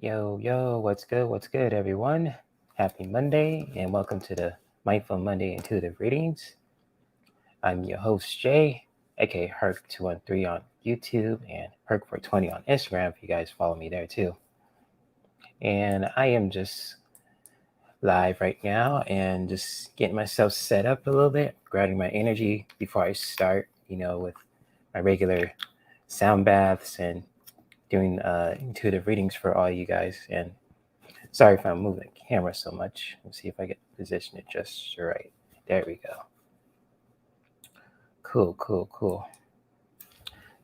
Yo, what's good, everyone? Happy Monday, and welcome to the Mindful Monday Intuitive Readings. I'm your host, Jay, aka Herc213 on YouTube and Herc420 on Instagram if you guys follow me there too. And I am just live right now and just getting myself set up a little bit, grabbing my energy before I start, with my regular sound baths and doing intuitive readings for all you guys. And sorry if I'm moving the camera so much. Let's see if I get position it just right. There we go. Cool.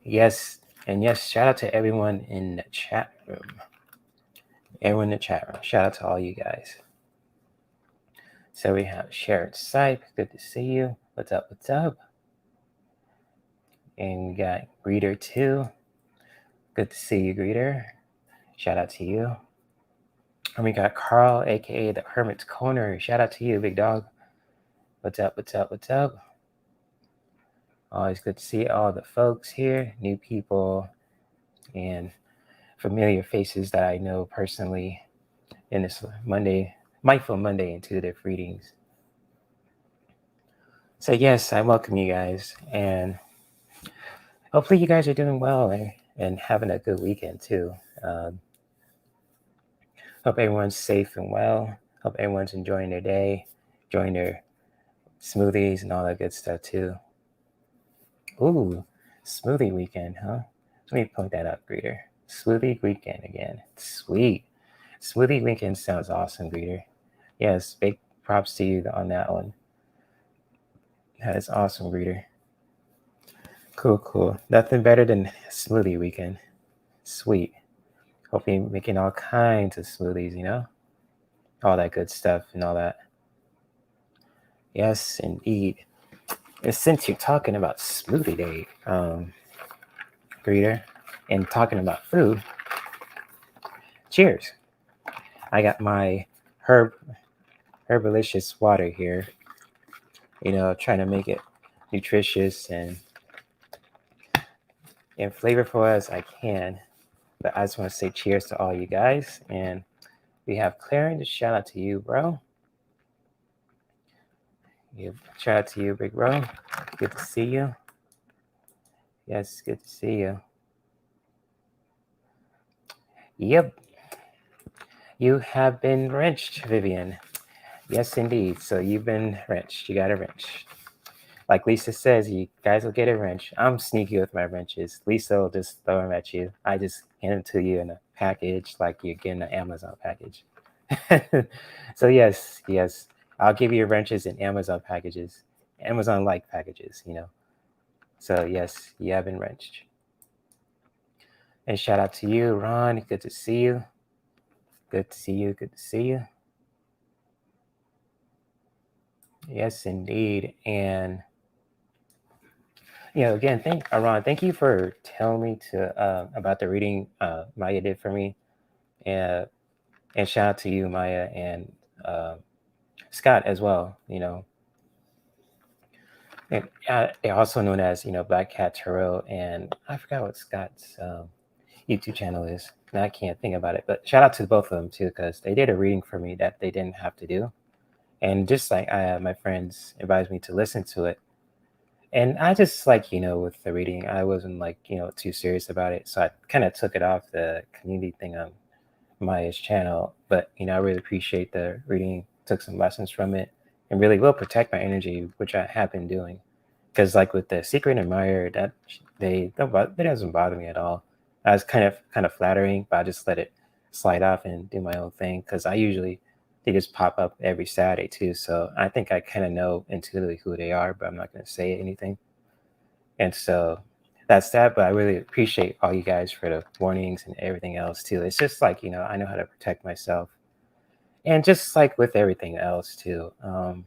Yes, shout out to everyone in the chat room. Shout out to all you guys. So we have Shared Sipe. Good to see you. What's up? And we got Greeter too. Good to see you, Greeter. Shout out to you. And we got Carl, aka the Hermit's Corner. Shout out to you, big dog. What's up? Always good to see all the folks here, new people, and familiar faces that I know personally in this Mindful Monday Intuitive Readings. So yes, I welcome you guys, and hopefully you guys are doing well and having a good weekend too. Hope everyone's safe and well. Hope everyone's enjoying their day, enjoying their smoothies and all that good stuff too. Ooh, smoothie weekend, huh? Let me point that out, Greeter. Smoothie weekend again. Sweet. Smoothie weekend sounds awesome, Greeter. Yes, big props to you on that one. That is awesome, Greeter. Cool. Nothing better than smoothie weekend. Sweet. Hope you're making all kinds of smoothies, all that good stuff and all that. Yes, indeed. And since you're talking about smoothie day, Greeter, and talking about food, cheers. I got my herbalicious water here, trying to make it nutritious and flavorful as I can. But I just want to say cheers to all you guys. And we have Clarence. Shout out to you, bro. Shout out to you, big bro. Good to see you. Yes, good to see you. Yep. You have been wrenched, Vivian. Yes, indeed. So you've been wrenched. You got a wrench. Like Lisa says, you guys will get a wrench. I'm sneaky with my wrenches. Lisa will just throw them at you. I just hand them to you in a package like you're getting an Amazon package. So yes, I'll give you wrenches in Amazon packages, Amazon-like packages, So yes, you have been wrenched. And shout out to you, Ron. Good to see you. Good to see you. Yes, indeed. And again, Ron, thank you for telling me about the reading Maya did for me. And shout out to you, Maya, and Scott as well, And they're also known as, Black Cat Tarot, and I forgot what Scott's YouTube channel is. Now I can't think about it, but shout out to both of them too, because they did a reading for me that they didn't have to do. And just like my friends advised me to listen to it. And I just with the reading, I wasn't too serious about it. So I kind of took it off the community thing on Maya's channel. But, I really appreciate the reading, took some lessons from it, and really will protect my energy, which I have been doing. Because with the Secret Admirer, that it doesn't bother me at all. I was kind of flattering, but I just let it slide off and do my own thing. Because they just pop up every Saturday too. So I think I kind of know intuitively who they are, but I'm not going to say anything. And so that's that. But I really appreciate all you guys for the warnings and everything else too. It's just I know how to protect myself. And just with everything else too. How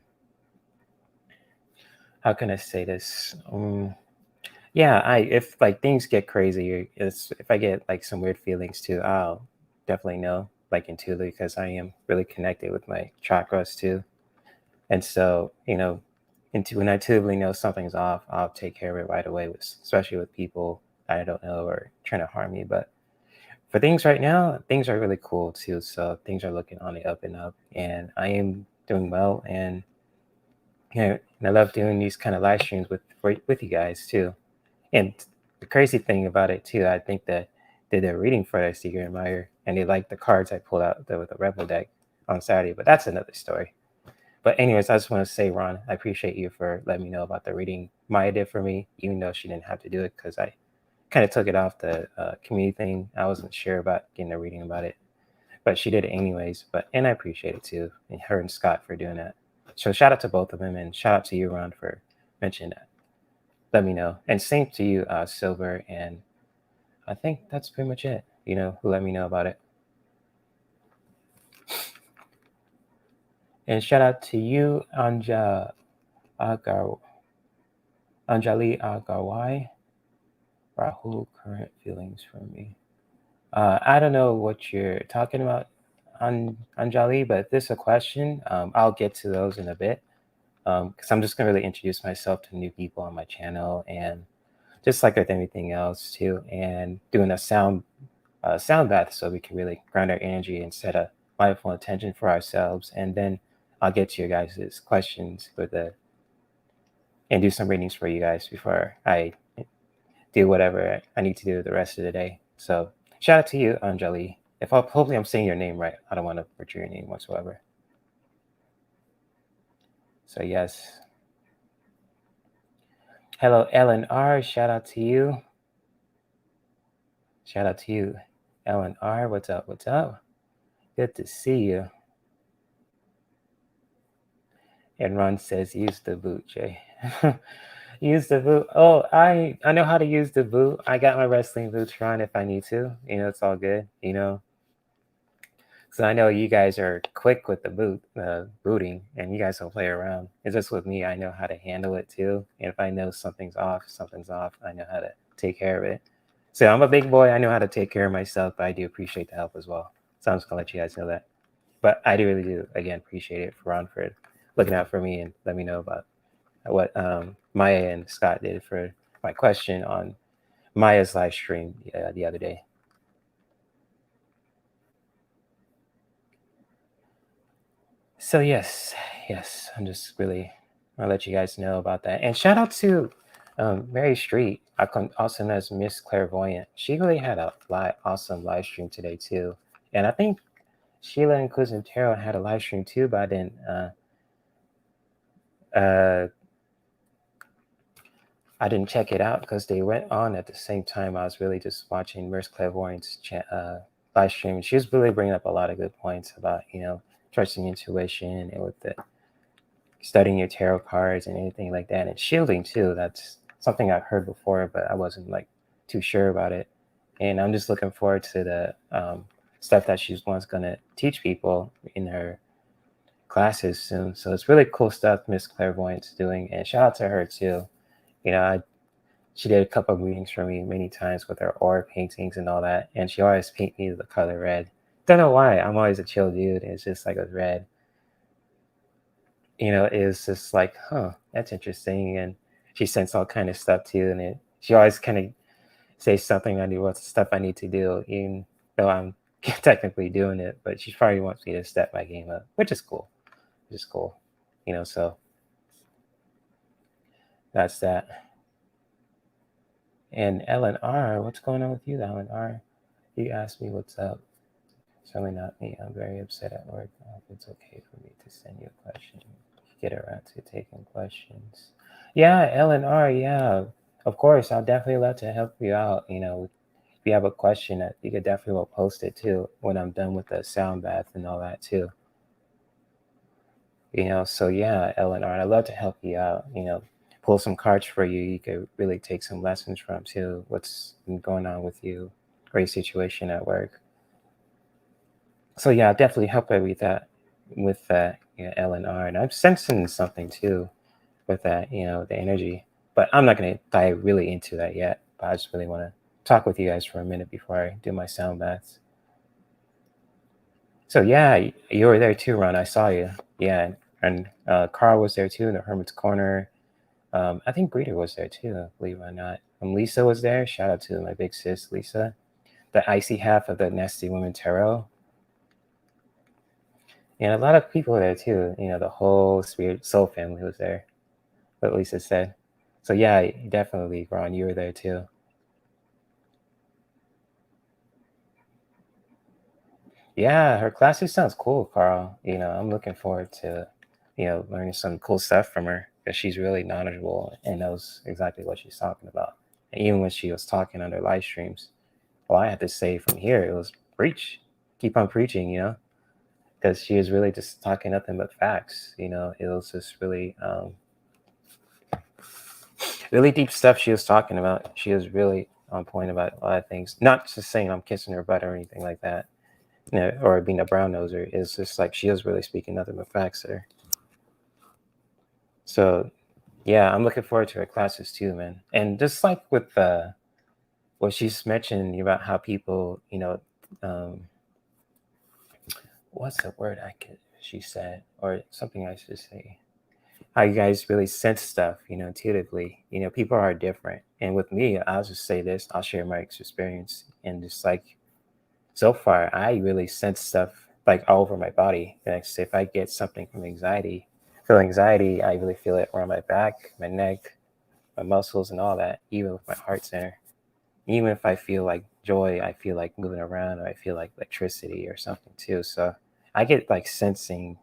can I say this? If things get crazy, if I get when weird feelings too, I'll definitely know intuitively, because I am really connected with my chakras too. And so, when I intuitively know something's off, I'll take care of it right away, especially with people I don't know or trying to harm me. But for things right now, things are really cool too. So things are looking on the up and up, and I am doing well. And and I love doing these kind of live streams with you guys too. And the crazy thing about it too, I think that they did a reading for that Secret Admirer, and they liked the cards I pulled out with the Rebel deck on Saturday. But that's another story. But anyways, I just want to say, Ron, I appreciate you for letting me know about the reading Maya did for me, even though she didn't have to do it because I kind of took it off the community thing. I wasn't sure about getting a reading about it, but she did it anyways. And I appreciate it too, and her and Scott for doing that. So shout out to both of them, and shout out to you, Ron, for mentioning that. Let me know, and same to you, Silver. And I think that's pretty much it. Who let me know about it. And shout out to you, Anjali Agarwai. Rahul, current feelings for me. I don't know what you're talking about, Anjali, but if this is a question, I'll get to those in a bit. Because I'm just going to really introduce myself to new people on my channel, and just like with anything else too, and doing a sound bath so we can really ground our energy and set a mindful intention for ourselves. And then I'll get to your guys' questions and do some readings for you guys before I do whatever I need to do the rest of the day. So shout out to you, Anjali. Hopefully I'm saying your name right. I don't want to butcher your name whatsoever. So yes. Hello, Ellen R. Shout out to you. Shout out to you, Ellen R. What's up? What's up? Good to see you. And Ron says, use the boot, Jay. Use the boot. Oh, I know how to use the boot. I got my wrestling boots, Ron, if I need to. It's all good, So I know you guys are quick with the booting, and you guys don't play around. It's just with me, I know how to handle it too. And if I know something's off, I know how to take care of it. So I'm a big boy. I know how to take care of myself, but I do appreciate the help as well. So I'm just gonna let you guys know that. But I do really do, again, appreciate it for Ron for looking out for me and let me know about what Maya and Scott did for my question on Maya's live stream the other day. So yes, I'm just really I'll let you guys know about that. And shout out to Mary Street, also known as Miss Clairvoyant. She really had a awesome live stream today too. And I think Sheila and Cousin Tarot had a live stream too, but I didn't check it out because they went on at the same time. I was really just watching Miss Clairvoyant's live stream. She was really bringing up a lot of good points about trusting intuition and with the studying your tarot cards and anything like that, and shielding too. That's something I've heard before, but I wasn't too sure about it. And I'm just looking forward to the stuff that she's once going to teach people in her classes soon. So it's really cool stuff Miss Clairvoyant's doing, and shout out to her too. She did a couple of readings for me many times with her aura paintings and all that, and she always paint me the color red. Don't know why. I'm always a chill dude. It's just like a red. Is just like, that's interesting. And she sends all kind of stuff too, and she always kind of says something I do, what's stuff I need to do, even though I'm technically doing it. But she probably wants me to step my game up, which is cool. So that's that. And Ellen R, what's going on with you, Ellen R? You asked me what's up. Certainly not me. I'm very upset at work. I hope it's okay for me to send you a question. Get around to taking questions. Yeah, Ellen R. Yeah, of course. I'll definitely love to help you out. If you have a question, you could definitely will post it too when I'm done with the sound bath and all that too. So yeah, Ellen R. I'd love to help you out. Pull some cards for you. You could really take some lessons from too. What's been going on with you? Great situation at work. So yeah, I'll definitely help her with that, Ellen R. And I'm sensing something too with that, the energy. But I'm not going to dive really into that yet. But I just really want to talk with you guys for a minute before I do my sound baths. So yeah, you were there too, Ron. I saw you. Yeah, and Carl was there too in the Hermit's Corner. I think Breeder was there too, believe it or not. Lisa was there. Shout out to my big sis, Lisa. the icy half of the Nasty Woman Tarot. And a lot of people were there too. The whole Spirit Soul family was there. What Lisa said. So yeah, definitely, Ron, you were there too. Yeah, her classes sounds cool, Carl. I'm looking forward to, learning some cool stuff from her because she's really knowledgeable and knows exactly what she's talking about. And even when she was talking on her live streams, all I had to say from here, it was preach, keep on preaching, because she was really just talking nothing but facts. It was just really, really deep stuff she was talking about. She was really on point about a lot of things. Not just saying I'm kissing her butt or anything like that, or being a brown noser. It's just like she was really speaking nothing but facts there. So yeah, I'm looking forward to her classes too, man. And just like with what she's mentioned about how people, um, what's the word she said, or something I should say, how you guys really sense stuff, intuitively. People are different. And with me, I'll just say this, I'll share my experience. And just like so far, I really sense stuff like all over my body. Like, so if I get something from feel anxiety, I really feel it around my back, my neck, my muscles, and all that, even with my heart center. Even if I feel like joy, I feel like moving around, or I feel like electricity or something too. So I get like sensing,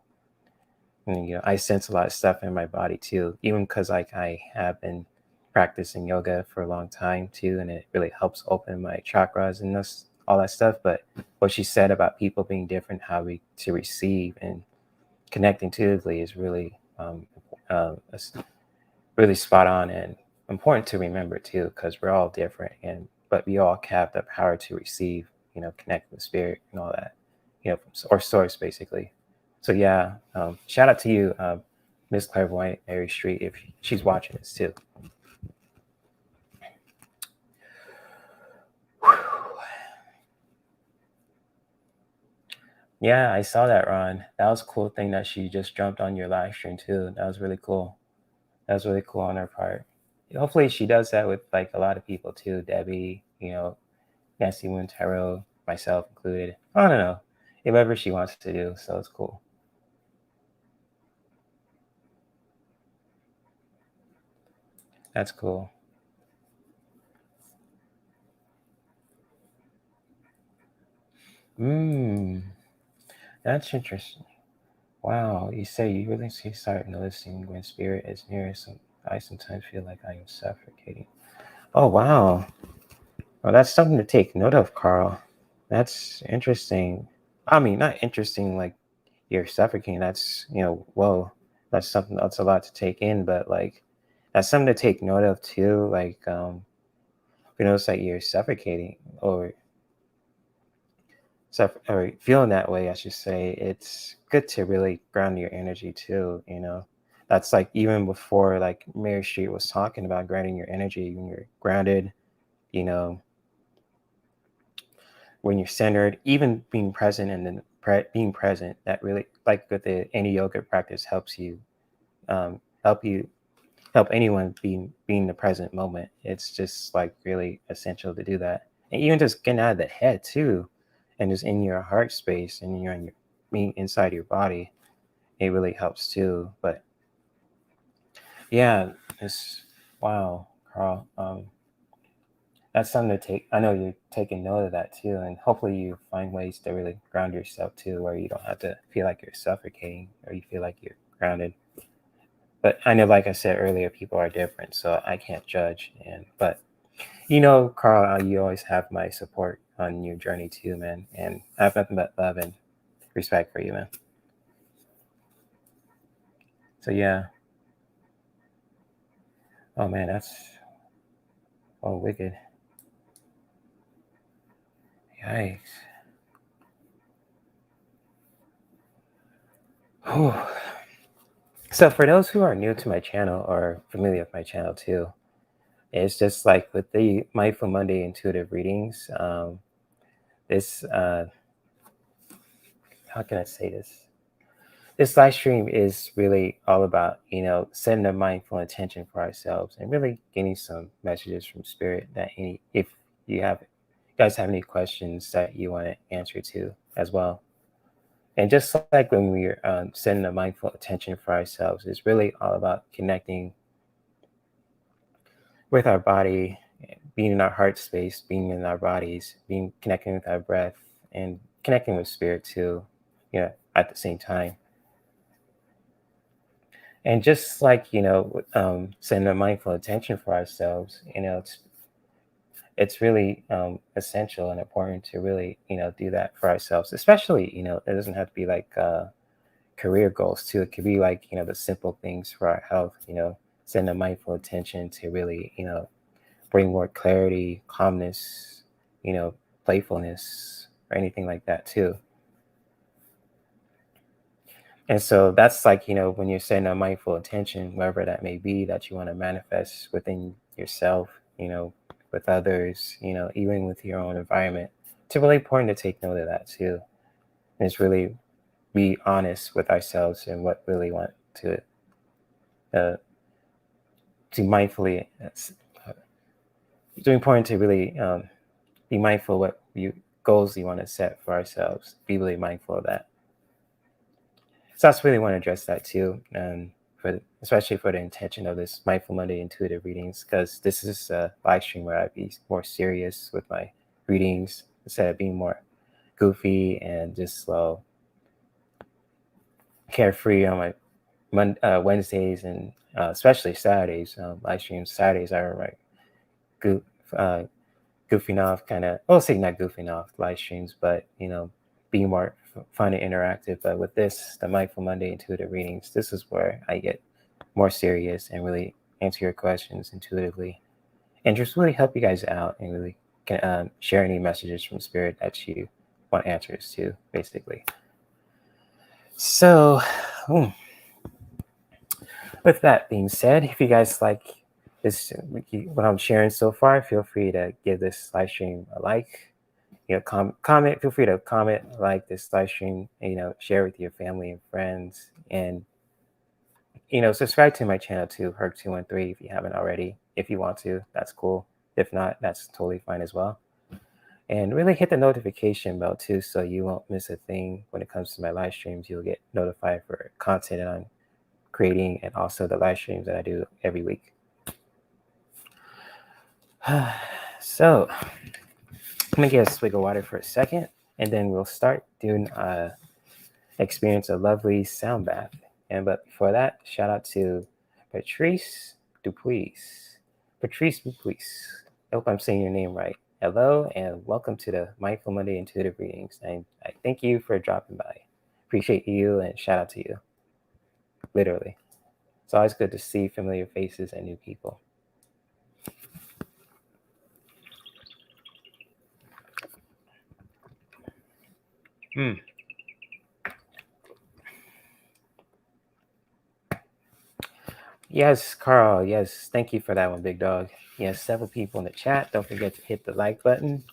and, I sense a lot of stuff in my body too, even because like I have been practicing yoga for a long time too, and it really helps open my chakras and all that stuff. But what she said about people being different, how we to receive and connect intuitively is really really spot on and important to remember too, because we're all different, but we all have the power to receive, connect with spirit and all that, or source basically. So yeah, shout out to you, Miss Clairvoyant Mary Street, if she's watching this too. Yeah, I saw that, Ron. That was a cool thing that she just jumped on your live stream too. That was really cool. That was really cool on her part. Hopefully she does that with like a lot of people too. Debbie, Nancy Montero, myself included. I don't know. Whatever she wants to do, so it's cool. That's cool. That's interesting. Wow, you say you really start noticing when spirit is near. I sometimes feel like I am suffocating. Oh wow. Well, that's something to take note of, Carl. That's interesting. I mean, not interesting like you're suffocating. That's whoa. That's something. That's a lot to take in, but like that's something to take note of too. Like it's like you're suffocating or feeling that way, I should say. It's good to really ground your energy too. That's like even before like Mary Street was talking about grounding your energy. When you're grounded, you know, when you're centered, even being present and then being present, that really, like with the any yoga practice, helps you help you help anyone be in the present moment. It's just like really essential to do that, and even just getting out of the head too, and just in your heart space and you're in your being inside your body. It really helps too. But yeah, it's wow, Carl. That's something to take. I know you're taking note of that too, and hopefully you find ways to really ground yourself too, where you don't have to feel like you're suffocating, or you feel like you're grounded. But I know, like I said earlier, people are different, so I can't judge. But Carl, you always have my support on your journey too, man. And I have nothing but love and respect for you, man. So yeah. Oh man, that's wicked. Yikes. Whew. So for those who are new to my channel or familiar with my channel too, it's just like with the Mindful Monday intuitive readings. This how can I say this? This live stream is really all about setting a mindful intention for ourselves and really getting some messages from spirit that if you have guys have any questions that you want to answer to as well. And just like when we're setting a mindful attention for ourselves, it's really all about connecting with our body, being in our heart space, being in our bodies, being connecting with our breath, and connecting with spirit too, at the same time. And just like setting a mindful attention for ourselves, it's really essential and important to really do that for ourselves. Especially, it doesn't have to be like career goals too. It could be like the simple things for our health. Setting a mindful attention to really bring more clarity, calmness, playfulness, or anything like that too. And so that's like, when you're setting a mindful attention, wherever that may be, that you want to manifest within yourself, with others, even with your own environment. It's really important to take note of that too. And it's really be honest with ourselves and what really want uh, to mindfully. It's important to really be mindful what goals you want to set for ourselves. Be really mindful of that. So I just really want to address that too, especially for the intention of this Mindful Monday intuitive readings, because this is a live stream where I'd be more serious with my readings instead of being more goofy and just slow, carefree on my Wednesdays and especially Saturdays. Live streams Saturdays are like goof, goofing off, kind of. I'll say not goofing off live streams, but being more fun and interactive. But with this, the Mindful Monday intuitive readings, this is where I get more serious and really answer your questions intuitively and just really help you guys out and really can share any messages from spirit that you want answers to, basically. So with that being said, if you guys like this, what I'm sharing so far, feel free to give this live stream a like. Comment. Feel free to comment, like this live stream. Share with your family and friends, and subscribe to my channel too, Herc213, if you haven't already. If you want to, that's cool. If not, that's totally fine as well. And really hit the notification bell too, so you won't miss a thing when it comes to my live streams. You'll get notified for content I'm creating, and also the live streams that I do every week. So I'm gonna get a swig of water for a second, and then we'll start doing experience a lovely sound bath. But before that, shout out to Patrice Dupuis. Patrice Dupuis. I hope I'm saying your name right. Hello and welcome to the Mindful Monday Intuitive Readings. And I thank you for dropping by. Appreciate you and shout out to you. Literally. It's always good to see familiar faces and new people. Yes, Carl. Yes, thank you for that one, big dog. Yes, several people in the chat. Don't forget to hit the like button.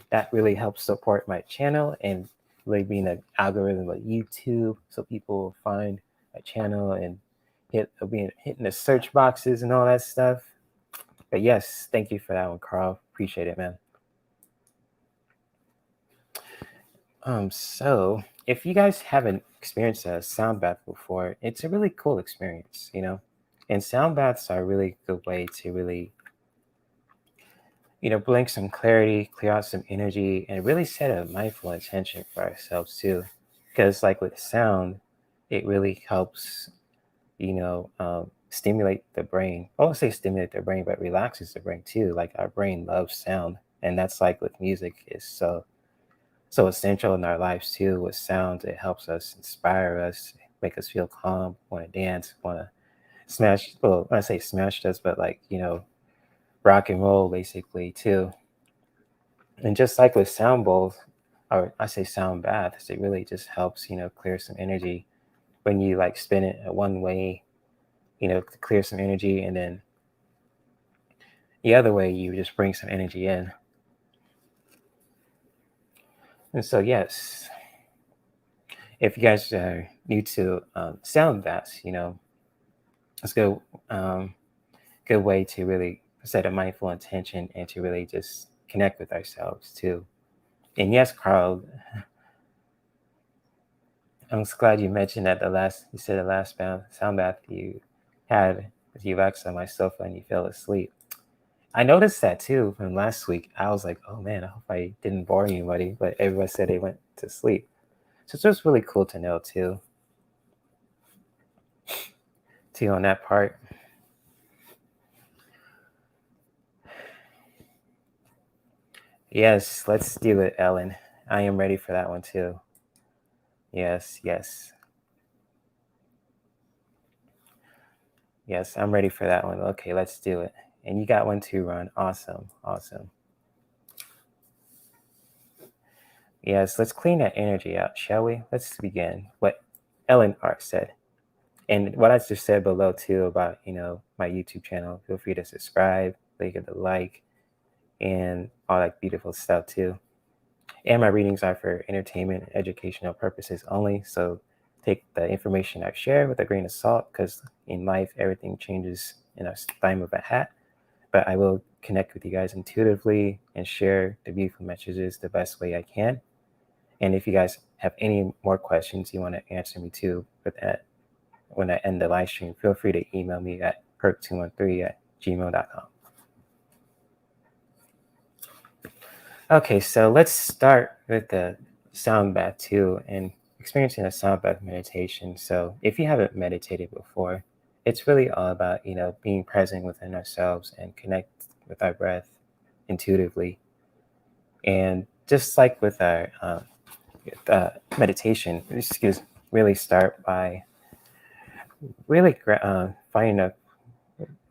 That really helps support my channel and really being an algorithm of YouTube, so people will find my channel and hitting the search boxes and all that stuff. But yes, thank you for that one, Carl. Appreciate it, man. So if you guys haven't experienced a sound bath before, it's a really cool experience, And sound baths are a really good way to really, bring some clarity, clear out some energy, and really set a mindful intention for ourselves too. Because like with sound, it really helps, stimulate the brain. I won't say stimulate the brain, but relaxes the brain too. Like our brain loves sound. And that's like with music is so essential in our lives too. With sound, it helps us, inspire us, make us feel calm, want to dance, want to smash. Well, when I say smash us, but like rock and roll basically too. And just like with sound bowls, or I say sound baths, it really just helps clear some energy when you like spin it one way, to clear some energy, and then the other way you just bring some energy in. And so yes, if you guys are new to sound baths, it's good way to really set a mindful intention and to really just connect with ourselves too. And yes, Carl, I'm just glad you mentioned that you said the last sound bath you had with you relaxed on my sofa and you fell asleep. I noticed that too from last week. I was like, oh man, I hope I didn't bore anybody, but everybody said they went to sleep. So it's just really cool to know too on that part. Yes, let's do it, Ellen. I am ready for that one too. Yes, yes. Yes, I'm ready for that one. Okay, let's do it. And you got one too, Ron. Awesome, awesome. Yes, let's clean that energy out, shall we? Let's begin. What Ellen Art said. And what I just said below too about, my YouTube channel. Feel free to subscribe, leave it a like, and all that beautiful stuff too. And my readings are for entertainment and educational purposes only. So take the information I've shared with a grain of salt, because in life, everything changes in a time of a hat. But I will connect with you guys intuitively and share the beautiful messages the best way I can. And if you guys have any more questions you want to answer me too with that, when I end the live stream, feel free to email me at perk213@gmail.com. Okay, so let's start with the sound bath too, and experiencing a sound bath meditation. So if you haven't meditated before, it's really all about, being present within ourselves and connect with our breath intuitively. And just like with our meditation, really start by really finding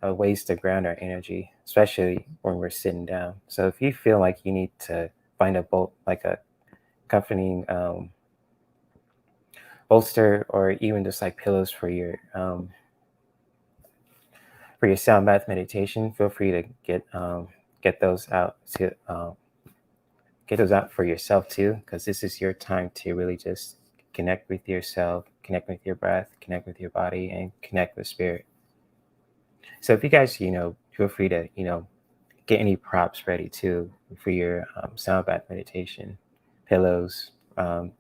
ways to ground our energy, especially when we're sitting down. So if you feel like you need to find a like a comforting bolster, or even just like pillows for your sound bath meditation, feel free to get those out for yourself too, because this is your time to really just connect with yourself, connect with your breath, connect with your body, and connect with spirit. So if you guys, feel free to, get any props ready too for your sound bath meditation, pillows, kind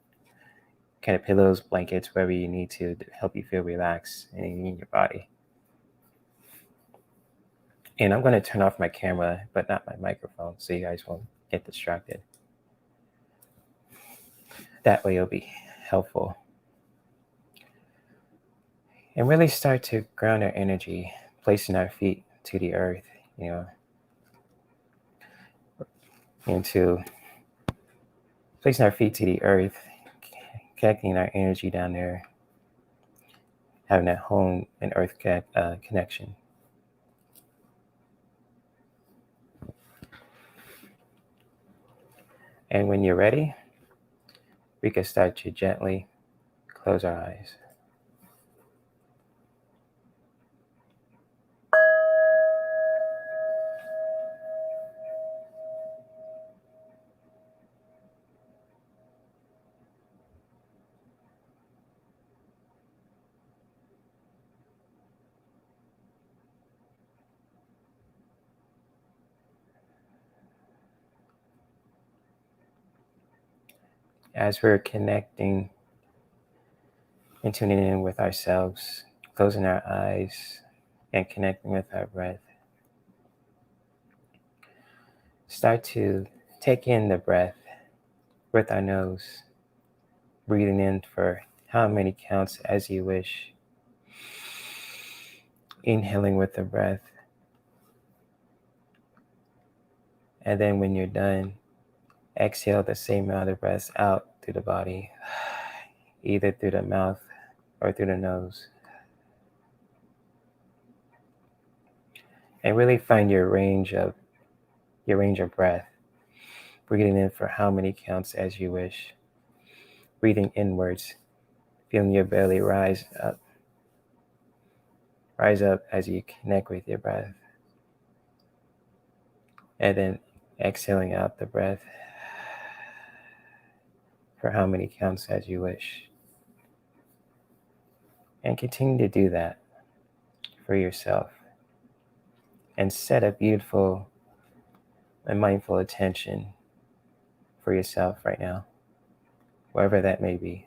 of pillows, blankets, wherever you need to help you feel relaxed in your body. And I'm going to turn off my camera, but not my microphone, so you guys won't get distracted. That way it'll be helpful. And really start to ground our energy, placing our feet to the earth, into placing our feet to the earth, connecting our energy down there, having that home and earth connection. And when you're ready, we can start to gently close our eyes. As we're connecting and tuning in with ourselves, closing our eyes and connecting with our breath, start to take in the breath with our nose, breathing in for how many counts as you wish, inhaling with the breath, and then when you're done, exhale the same amount of breaths out through the body, either through the mouth or through the nose. And really find your range of breath, breathing in for how many counts as you wish, breathing inwards, feeling your belly rise up as you connect with your breath, and then exhaling out the breath for how many counts as you wish. And continue to do that for yourself, and set a beautiful and mindful attention for yourself right now, wherever that may be.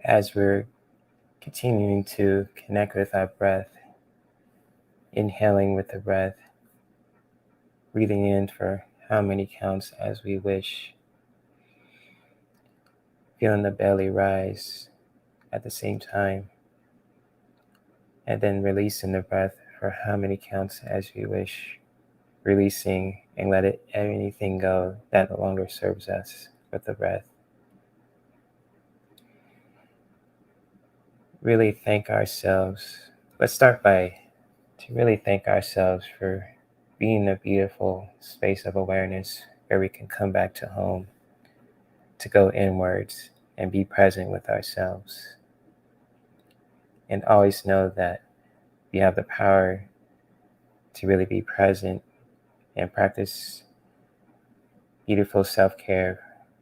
As we're continuing to connect with our breath, inhaling with the breath, breathing in for how many counts as we wish, feeling the belly rise at the same time, and then releasing the breath for how many counts as we wish, releasing and let anything go that no longer serves us with the breath. Really thank ourselves. Let's start by to really thank ourselves for being a beautiful space of awareness where we can come back to home, to go inwards and be present with ourselves. And always know that we have the power to really be present and practice beautiful self-care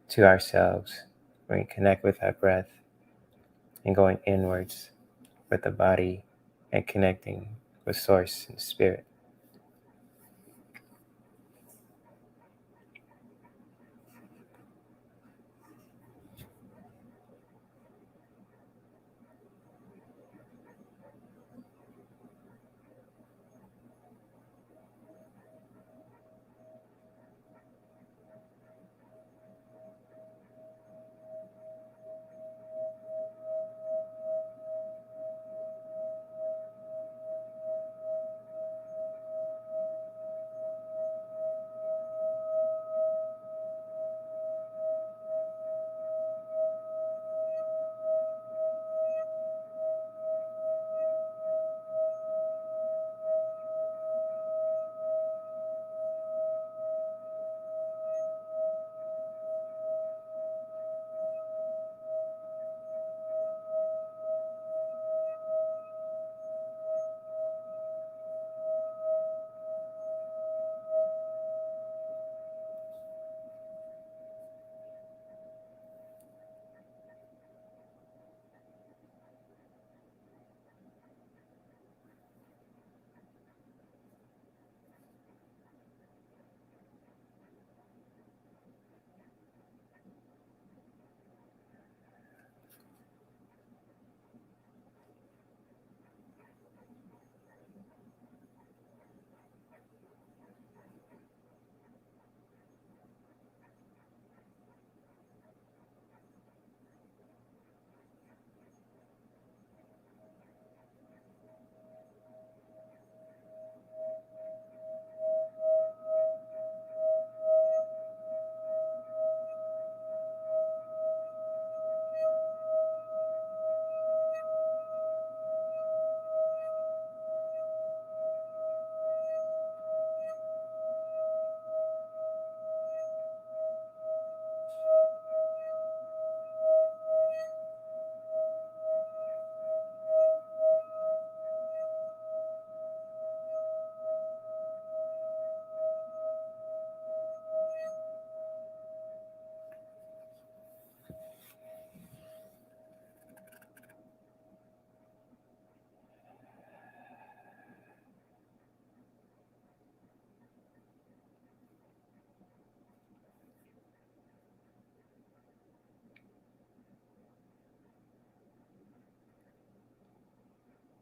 to ourselves when we connect with our breath and going inwards with the body and connecting with source and spirit.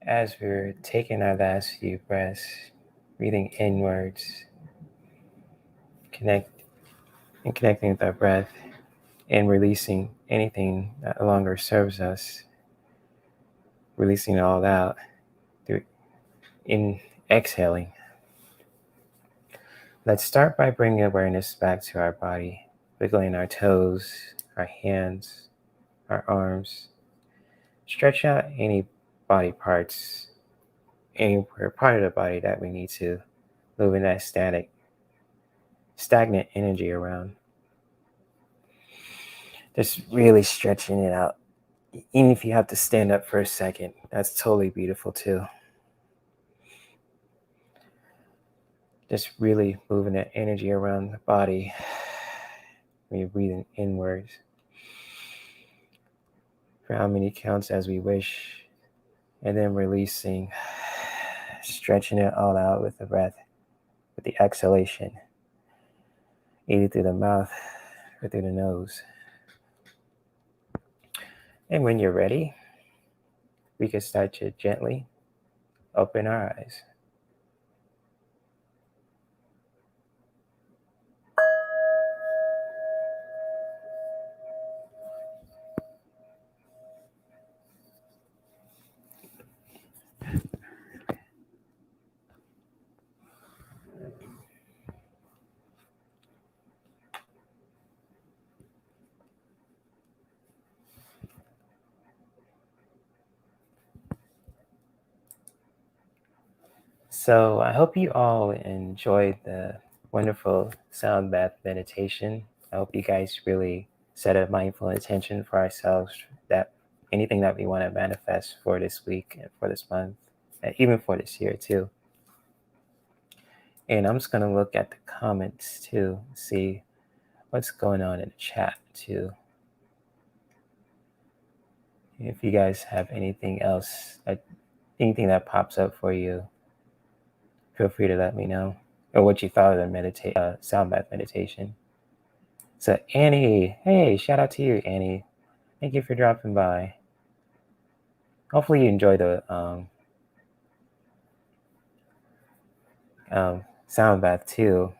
As we're taking our last few breaths, breathing inwards, connect and connecting with our breath and releasing anything that no longer serves us, releasing it all out through in exhaling. Let's start by bringing awareness back to our body, wiggling our toes, our hands, our arms. Stretch out any body parts, anywhere part of the body that we need to, moving that stagnant energy around. Just really stretching it out. Even if you have to stand up for a second, that's totally beautiful too. Just really moving that energy around the body. We're breathing inwards for how many counts as we wish, and then releasing, stretching it all out with the breath, with the exhalation, either through the mouth or through the nose. And when you're ready, we can start to gently open our eyes. So I hope you all enjoyed the wonderful sound bath meditation. I hope you guys really set a mindful intention for ourselves that anything that we want to manifest for this week and for this month, and even for this year too. And I'm just going to look at the comments too, see what's going on in the chat too. If you guys have anything else, anything that pops up for you, feel free to let me know, or what you thought of the sound bath meditation. So Annie, hey, shout out to you, Annie. Thank you for dropping by. Hopefully you enjoy the sound bath too.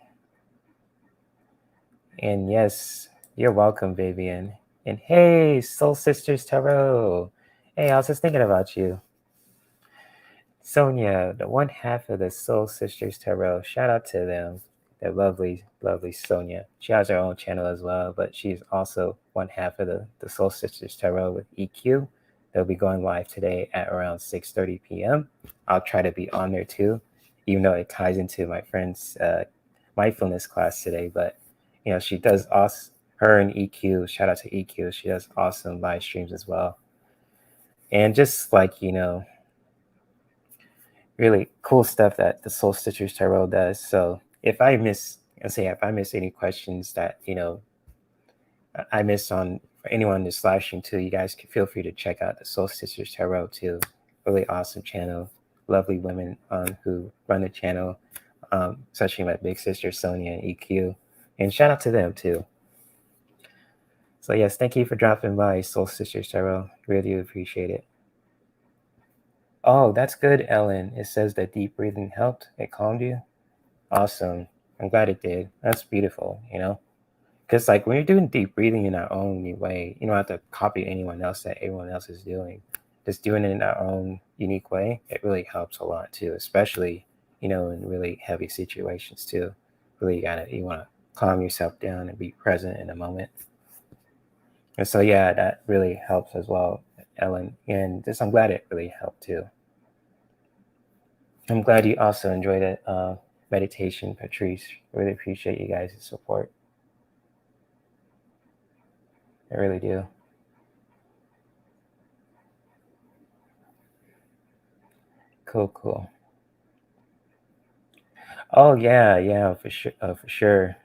And yes, you're welcome, Vivian. And hey, Soul Sisters Tarot. Hey, I was just thinking about you. Sonia, the one half of the Soul Sisters Tarot. Shout out to them. They're lovely, lovely Sonia. She has her own channel as well, but she's also one half of the Soul Sisters Tarot with EQ. They'll be going live today at around 6:30 p.m. I'll try to be on there too, even though it ties into my friend's mindfulness class today. But she does awesome. Her and EQ. Shout out to EQ. She does awesome live streams as well. And just like really cool stuff that the Soul Stitchers Tarot does. So if I miss any questions that I missed on for anyone in this live stream too, you guys can feel free to check out the Soul Stitchers Tarot too. Really awesome channel, lovely women who run the channel, especially my big sister Sonia and EQ, and shout out to them too. So yes, thank you for dropping by, Soul Stitchers Tarot. Really appreciate it. Oh, that's good, Ellen. It says that deep breathing helped. It calmed you. Awesome. I'm glad it did. That's beautiful, Because like when you're doing deep breathing in our own unique way, you don't have to copy anyone else that everyone else is doing. Just doing it in our own unique way, it really helps a lot too, especially, in really heavy situations too. Really you want to calm yourself down and be present in the moment. And so yeah, that really helps as well, Ellen. And I'm glad it really helped too. I'm glad you also enjoyed it, meditation, Patrice. Really appreciate you guys' support. I really do. Cool. Oh yeah, for sure.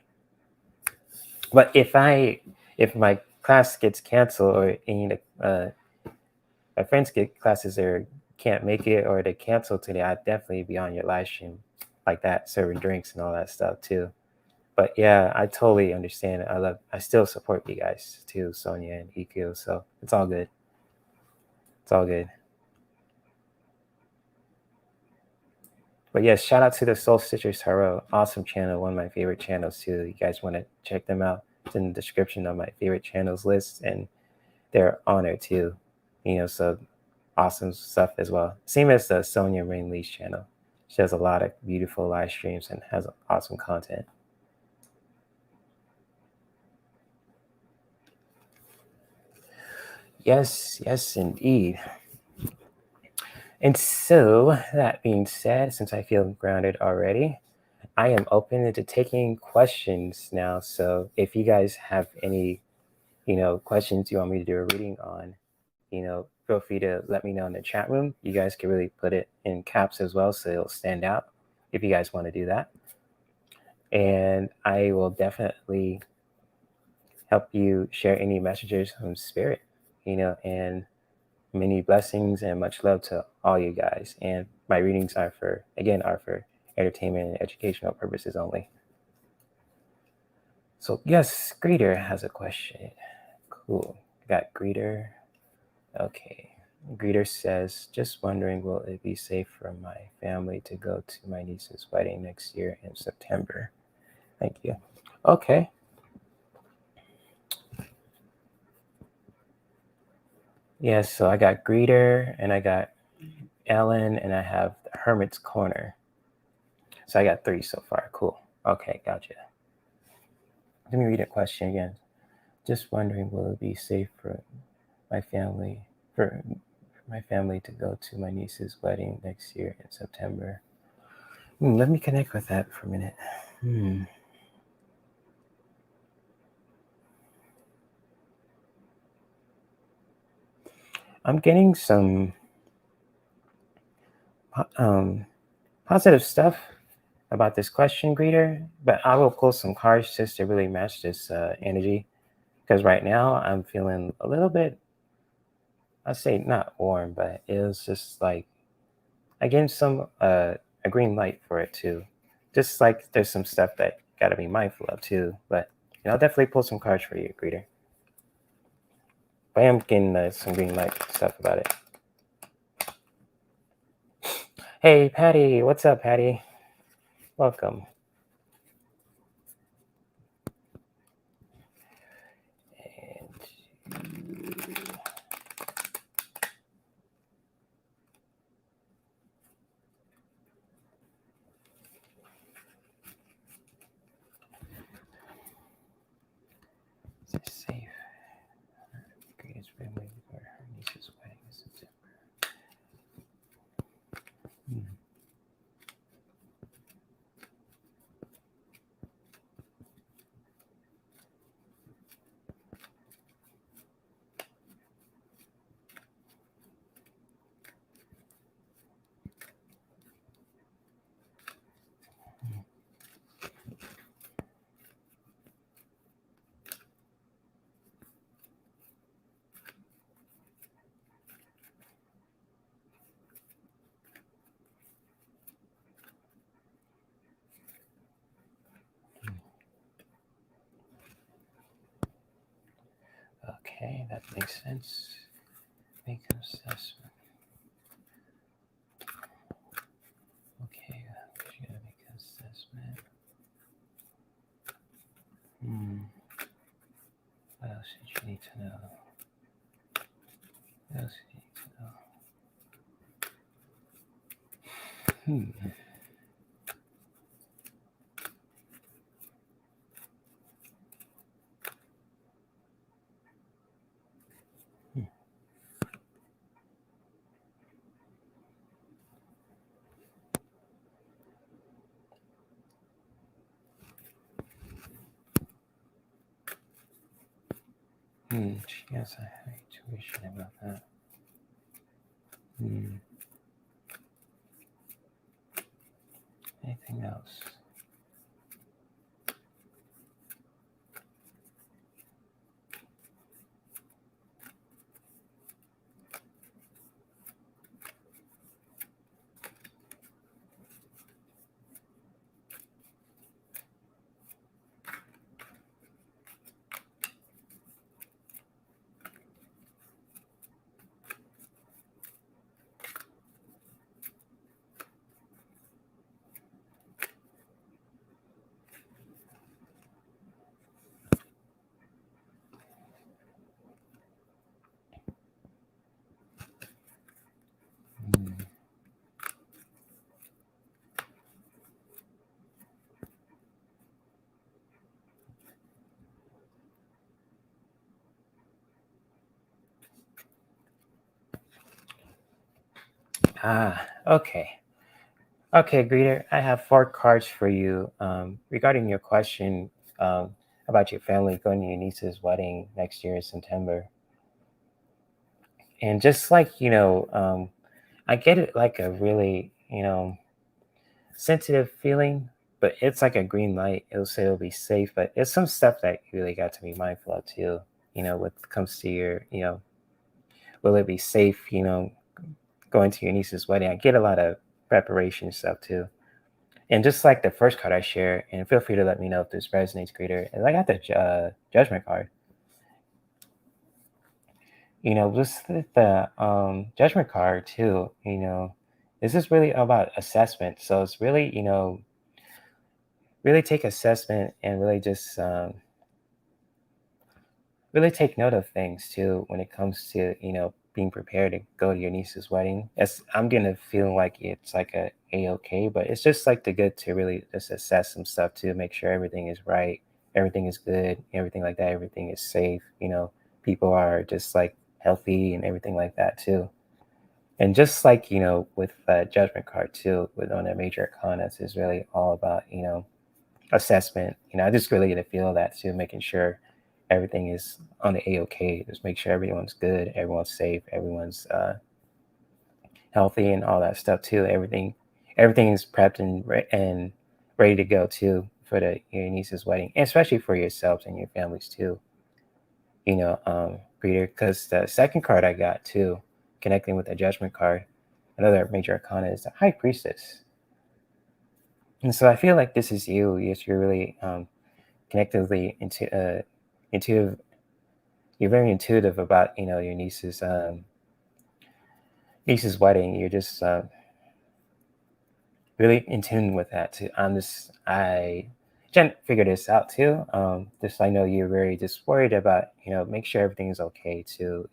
But if my class gets canceled, or any my friends get classes or can't make it, or they cancel today, I'd definitely be on your live stream like that, serving drinks and all that stuff too. But yeah, I totally understand. I still support you guys too, Sonia and EQ. So it's all good. It's all good. But yes, shout out to the Soul Stitchers Tarot. Awesome channel, one of my favorite channels too. You guys want to check them out? It's in the description of my favorite channels list, and they're on there too. So awesome stuff as well. Same as the Sonia Rain Lee's channel. She has a lot of beautiful live streams and has awesome content. Yes, indeed. And so, that being said, since I feel grounded already, I am open to taking questions now. So if you guys have any, questions you want me to do a reading on, feel free to let me know in the chat room. You guys can really put it in caps as well, so it'll stand out if you guys want to do that. And I will definitely help you share any messages from spirit, and many blessings and much love to all you guys. And my readings are for entertainment and educational purposes only. So yes, Greeter has a question. Cool. Got Greeter. Okay. Greeter says, just wondering, will it be safe for my family to go to my niece's wedding next year in September? Thank you. Okay. Yeah, so I got Greeter, and I got Ellen, and I have the Hermit's Corner. So I got 3 so far. Cool. Okay, gotcha. Let me read a question again. Just wondering, will it be safe for my family to go to my niece's wedding next year in September? Let me connect with that for a minute. I'm getting some positive stuff about this question, Greeter, but I will pull some cards just to really match this energy. Because right now I'm feeling a little bit, I say not warm, but it was just like I gave some a green light for it too. Just like there's some stuff that got to be mindful of too. But I'll definitely pull some cards for you, Greeter. But I am getting some green light stuff about it. Hey, Patty, what's up, Patty? Welcome. Is it safe? Greatest family for her niece's wedding in September. Okay, that makes sense. Make an assessment. Okay, she gotta make an assessment. What else did you need to know? What else did you need to know? She has a high intuition about that. Anything else? Okay. Okay, Greeter, I have 4 cards for you regarding your question about your family going to your niece's wedding next year in September. And just like, I get it like a really, sensitive feeling, but it's like a green light. It'll say it'll be safe, but it's some stuff that you really got to be mindful of too, when it comes to your, will it be safe, going to your niece's wedding? I get a lot of preparation stuff too. And just like the first card I share, and feel free to let me know if this resonates greater. And I got the judgment card. Just the judgment card too. This is really about assessment. So it's really, really take assessment and really just really take note of things too when it comes to being prepared to go to your niece's wedding. I'm gonna feel like it's like a okay, but it's just like the good to really just assess some stuff to make sure everything is right, everything is good, everything like that, everything is safe. People are just like healthy and everything like that too. And just like, with Judgment card too, with on the major arcanas is really all about, assessment. I just really get a feel of that too, making sure everything is on the A-OK. Just make sure everyone's good, everyone's safe, everyone's healthy and all that stuff too. Everything is prepped and ready to go too for your niece's wedding, and especially for yourselves and your families too. Peter, because the second card I got too, connecting with the Judgment card, another major arcana is the High Priestess. And so I feel like this is you. Yes, you're really connectively intuitive. You're very intuitive about your niece's wedding. You're just really in tune with that too. I trying to figure this out too. Just I know you're very just worried about make sure everything is okay too.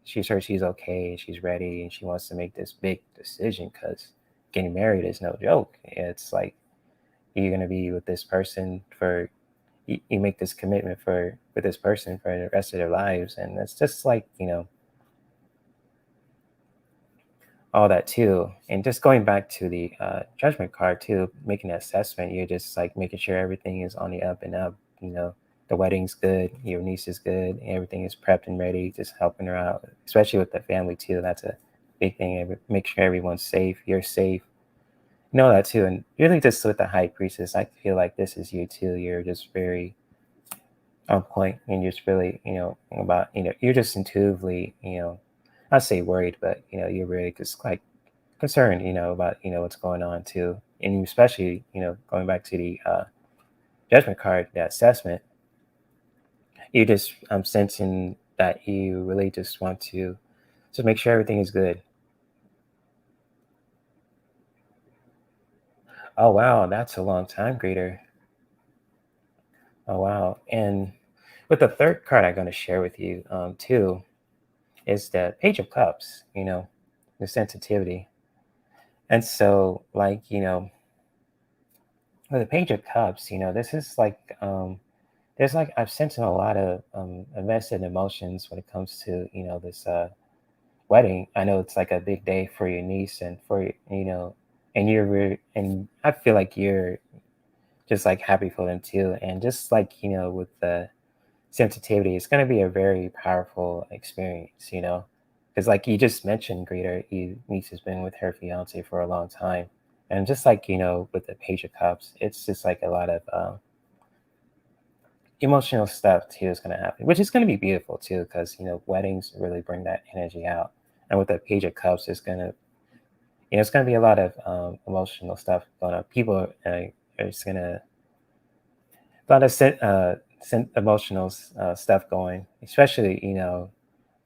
She's sure she's okay, she's ready, and she wants to make this big decision because getting married is no joke. It's like you're gonna be with this person for you make this commitment with this person for the rest of their lives, and it's just like all that too. And just going back to the Judgment card too, making an assessment, you're just like making sure everything is on the up and up. The wedding's good, your niece is good, everything is prepped and ready, just helping her out, especially with the family too. That's a big thing. Make sure everyone's safe, you're safe. That too. And really just with the High Priestess, I feel like this is you too. You're just very on point and just really, about, you're just intuitively, I'd say worried, but you're really just like concerned, about what's going on too, and especially going back to the Judgment card, the assessment, you just I'm sensing that you really just want to just make sure everything is good. Oh wow, that's a long time, greeter. Oh wow, and with the third card I'm going to share with you too is the Page of Cups. The sensitivity, and so like with the Page of Cups, this is like there's like I've sensing a lot of invested emotions when it comes to this wedding. I know it's like a big day for your niece and for and and I feel like you're just like happy for them too. And just like with the sensitivity, it's going to be a very powerful experience. Because like you just mentioned, Greta, your niece has been with her fiance for a long time, and just like with the Page of Cups, it's just like a lot of emotional stuff too is going to happen, which is going to be beautiful too, because weddings really bring that energy out. And with the Page of Cups, it's going to be a lot of emotional stuff going on. People are just going to a lot of emotional stuff going, especially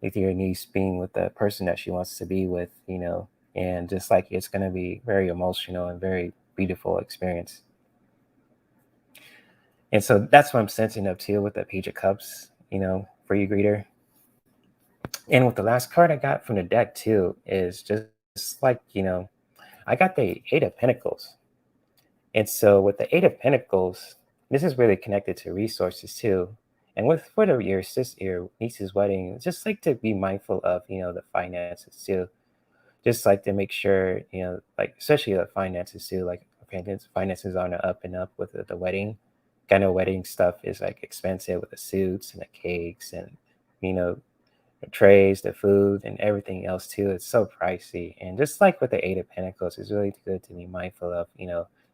with your niece being with the person that she wants to be with, and just like it's going to be very emotional and very beautiful experience. And so that's what I'm sensing up to with the Page of Cups, for you, greeter. And with the last card I got from the deck too is just like, I got the Eight of Pentacles. And so with the Eight of Pentacles, this is really connected to resources too. And with for your niece's wedding, just like to be mindful of, the finances too. Just like to make sure, like especially the finances too, like finances on the up and up with the wedding. I know wedding stuff is like expensive with the suits and the cakes and you know the trays, the food, and everything else too. It's so pricey. And just like with the Eight of Pentacles, it's really good to be mindful of,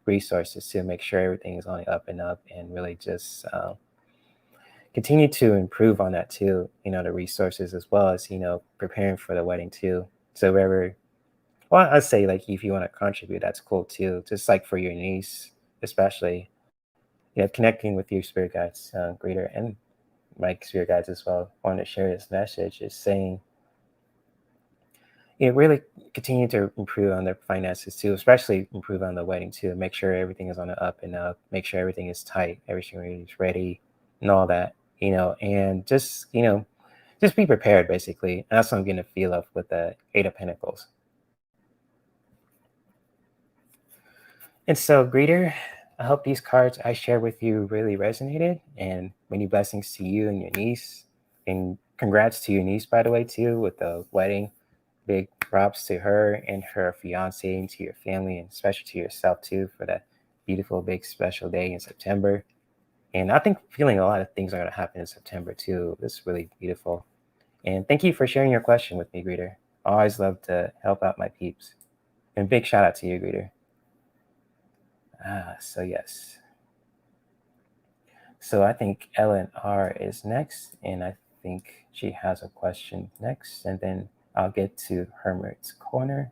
resources to make sure everything is on the up and up, and really just continue to improve on that too. The resources as well as preparing for the wedding too. So wherever, well, I'd say like if you want to contribute, that's cool too. Just like for your niece, especially, connecting with your spirit guides, greater and my spirit guides as well. Want to share this message is saying, really continue to improve on their finances too, especially improve on the wedding too. Make sure everything is on the up and up. Make sure everything is tight, everything is ready, and all that. And just be prepared basically. And that's what I'm getting a feel of with the Eight of Pentacles. And so, greeter, I hope these cards I shared with you really resonated, and many blessings to you and your niece. And congrats to your niece, by the way, too, with the wedding. big props to her and her fiance and to your family, and especially to yourself too, for that beautiful big special day in September. And I think feeling a lot of things are going to happen in September too. This is really beautiful. And thank you for sharing your question with me, Greeter. I always love to help out my peeps. And big shout out to you, Greeter. So yes. So I think Ellen R is next, and I think she has a question next, and then I'll get to Hermit's Corner,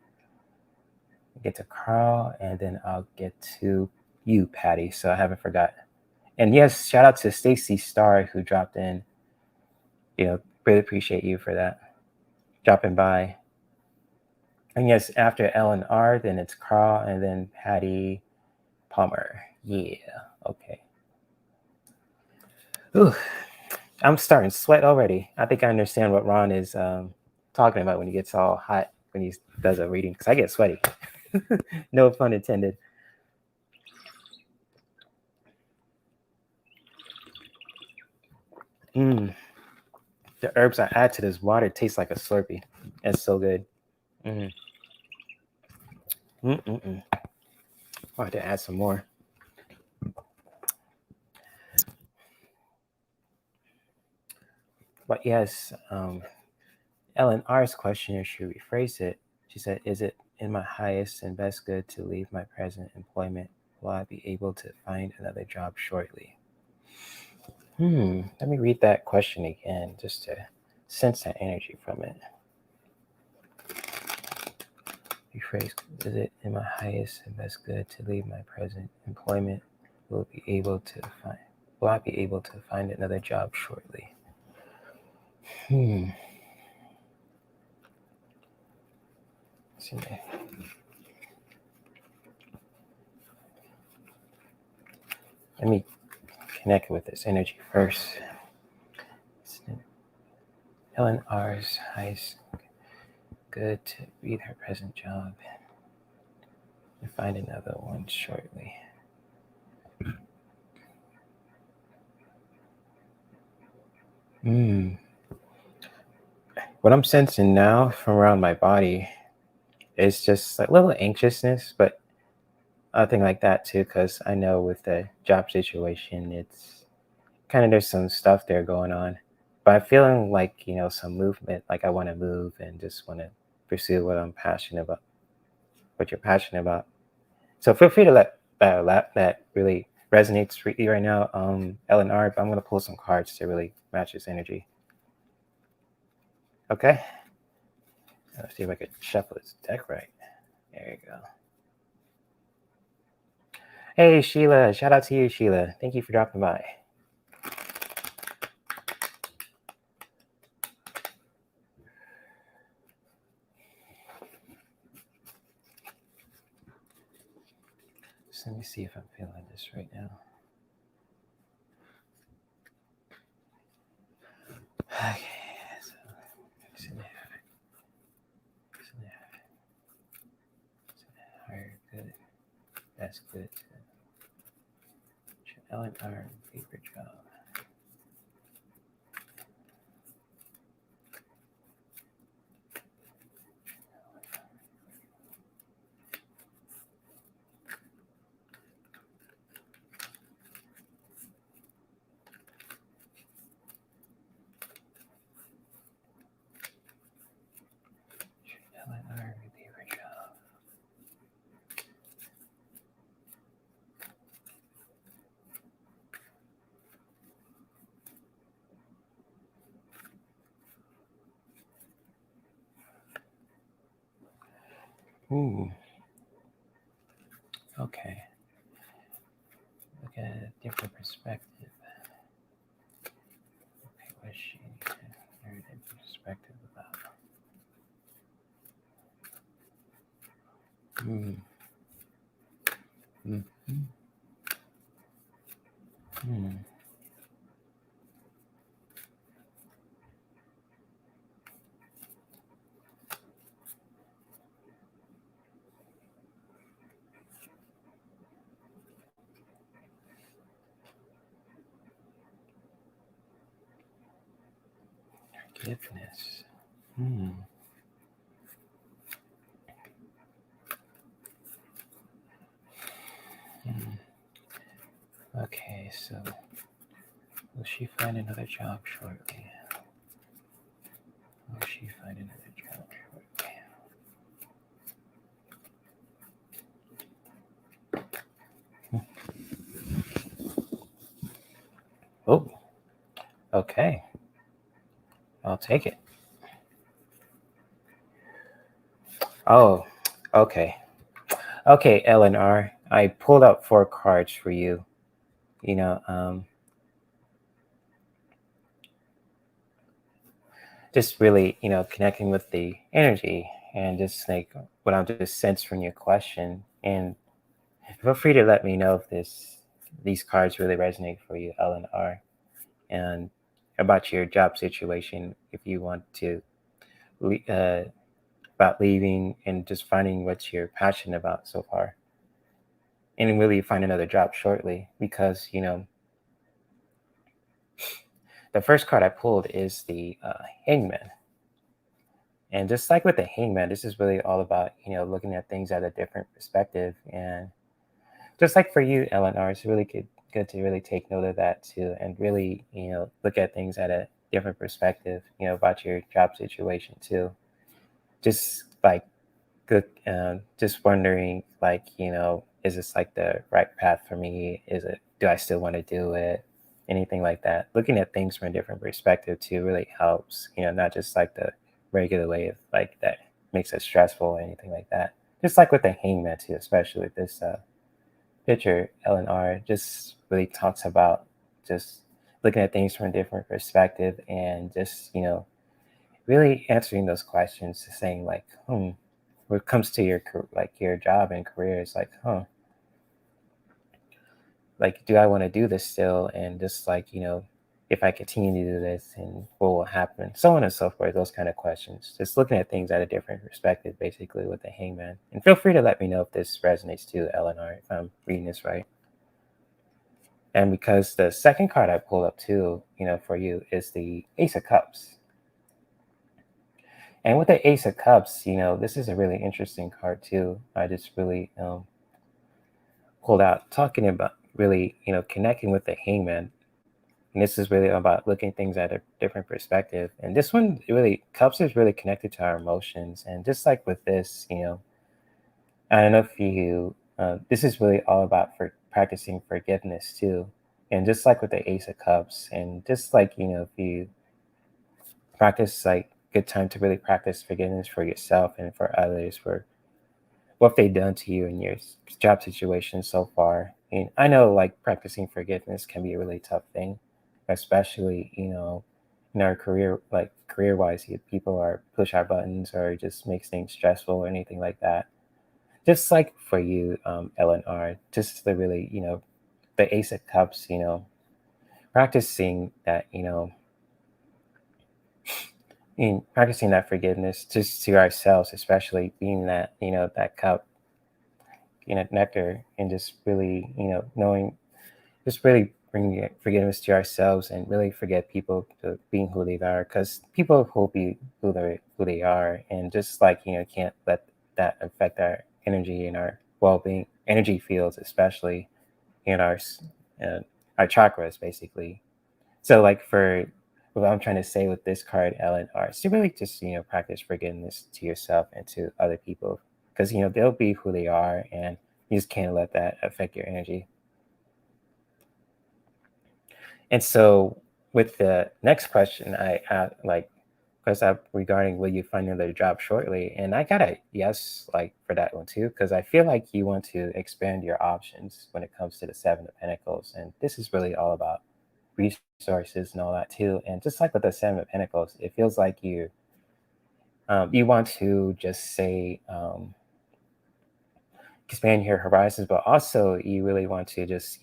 get to Carl, and then I'll get to you, Patty. So I haven't forgot. And yes, shout out to Stacy Starr who dropped in. Really appreciate you for that, dropping by. And yes, after Ellen R, then it's Carl, and then Patty Palmer. Yeah, okay. Ooh, I'm starting to sweat already. I think I understand what Ron is talking about when he gets all hot when he does a reading, because I get sweaty. No pun intended. The herbs I add to this water taste like a Slurpee. It's so good. I have to add some more. But yes, Ellen R's question, if she rephrased it, she said, is it in my highest and best good to leave my present employment? Will I be able to find another job shortly? Let me read that question again just to sense that energy from it. Rephrase, is it in my highest and best good to leave my present employment? Will I be able to find another job shortly? See. Let me connect with this energy first. Ellen R's highest good to read her present job and find another one shortly. What I'm sensing now from around my body is just like a little anxiousness, but nothing like that too, because I know with the job situation, it's kind of, there's some stuff there going on. But I'm feeling like, some movement, like I want to move and just want to pursue what I'm passionate about, what you're passionate about. So feel free to let that really resonates with you right now, Ellen R. But I'm going to pull some cards to really match this energy. Okay. Let's see if I could shuffle this deck right. There you go. Hey, Sheila. Shout out to you, Sheila. Thank you for dropping by. So let me see if I'm feeling this right now. Okay. So good. That's good. Ellen R. Paper job. Ellen R. Paper job. Ooh. Okay. Look at a different perspective. Okay, what is she learn a perspective about? Forgiveness. Okay, so will she find another job shortly? Will she find another job shortly? Oh, okay. I'll take it. Oh, okay. Okay, LNR. I pulled out 4 cards for you. You know, just really, connecting with the energy and just like what I'm just sense from your question. And feel free to let me know if these cards really resonate for you, LNR, and about your job situation. If you want to, about leaving and just finding what you're passionate about so far, and really find another job shortly, because the first card I pulled is the Hangman. And just like with the Hangman, this is really all about, looking at things at a different perspective. And just like for you, LNR, it's really good to really take note of that too, and really, look at things at a different perspective, about your job situation too. Just like good, just wondering, like, is this like the right path for me? Do I still want to do it? Anything like that. Looking at things from a different perspective too really helps, not just like the regular way of like that makes it stressful or anything like that. Just like with the Hangman too, especially with this picture, LNR just really talks about just looking at things from a different perspective, and just, really answering those questions, saying like, when it comes to like your job and career, it's like, like, do I want to do this still? And just like, if I continue to do this, and what will happen, so on and so forth, those kind of questions. Just looking at things at a different perspective, basically, with the Hangman. And feel free to let me know if this resonates too, LNR, if I'm reading this right. And because the second card I pulled up too, for you, is the Ace of Cups. And with the Ace of Cups, this is a really interesting card too. I just really pulled out, talking about really, connecting with the Hangman. And this is really about looking things at a different perspective. And this one, really, Cups is really connected to our emotions. And just like with this, I don't know if this is really all about for practicing forgiveness too. And just like with the Ace of Cups, and just like, if you practice, like, good time to really practice forgiveness for yourself and for others for what they've done to you in your job situation so far. And I know, like, practicing forgiveness can be a really tough thing, especially, in our career, like career wise, people are push our buttons or just makes things stressful or anything like that. Just like for you, LNR, just the really, the Ace of Cups, practicing that, in practicing that forgiveness just to ourselves, especially being that, that cup, nectar, and just really, knowing, just really bringing forgiveness to ourselves, and really forget people to being who they are, because people will be who they are, and just like, can't let that affect our energy and our well-being, energy fields, especially in uh, our chakras, basically. So, like, for what I'm trying to say with this card, LNR, is to really just, practice forgiveness to yourself and to other people, because, they'll be who they are, and you just can't let that affect your energy. And so, with the next question, I like, because regarding will you find another job shortly, and I got a yes, like, for that one too, because I feel like you want to expand your options when it comes to the Seven of Pentacles, and this is really all about resources and all that too. And just like with the Seven of Pentacles, it feels like you want to just say, expand your horizons, but also you really want to just,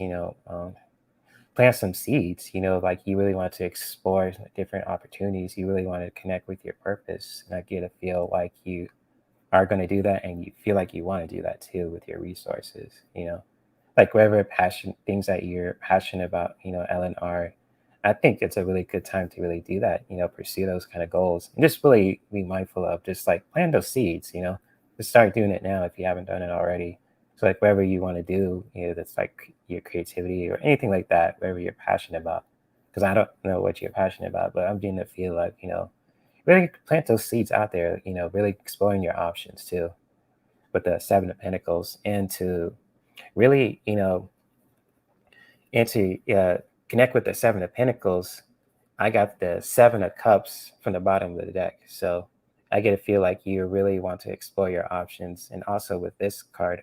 plant some seeds. Like, you really want to explore different opportunities. You really want to connect with your purpose, and I get to feel like you are going to do that, and you feel like you want to do that too with your resources. Like, whatever passion things that you're passionate about, LNR, I think it's a really good time to really do that. Pursue those kind of goals, and just really be mindful of just like plant those seeds. Just start doing it now if you haven't done it already. So like whatever you want to do, that's like your creativity or anything like that, whatever you're passionate about. Because I don't know what you're passionate about, but I'm beginning to feel like, really plant those seeds out there, really exploring your options too with the Seven of Pentacles, and to really, and to connect with the Seven of Pentacles. I got the Seven of Cups from the bottom of the deck. So I get to feel like you really want to explore your options. And also with this card,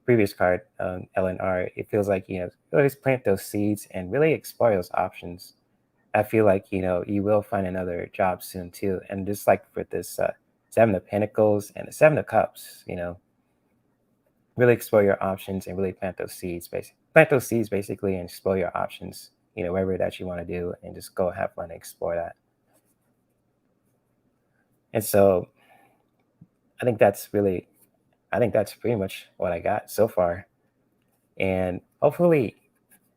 previous card, LNR, it feels like, always plant those seeds and really explore those options. I feel like, you will find another job soon too. And just like for this Seven of Pentacles and the Seven of Cups, really explore your options and really plant those seeds, basically, and explore your options, wherever that you want to do, and just go have fun and explore that. And so I think that's pretty much what I got so far. And hopefully,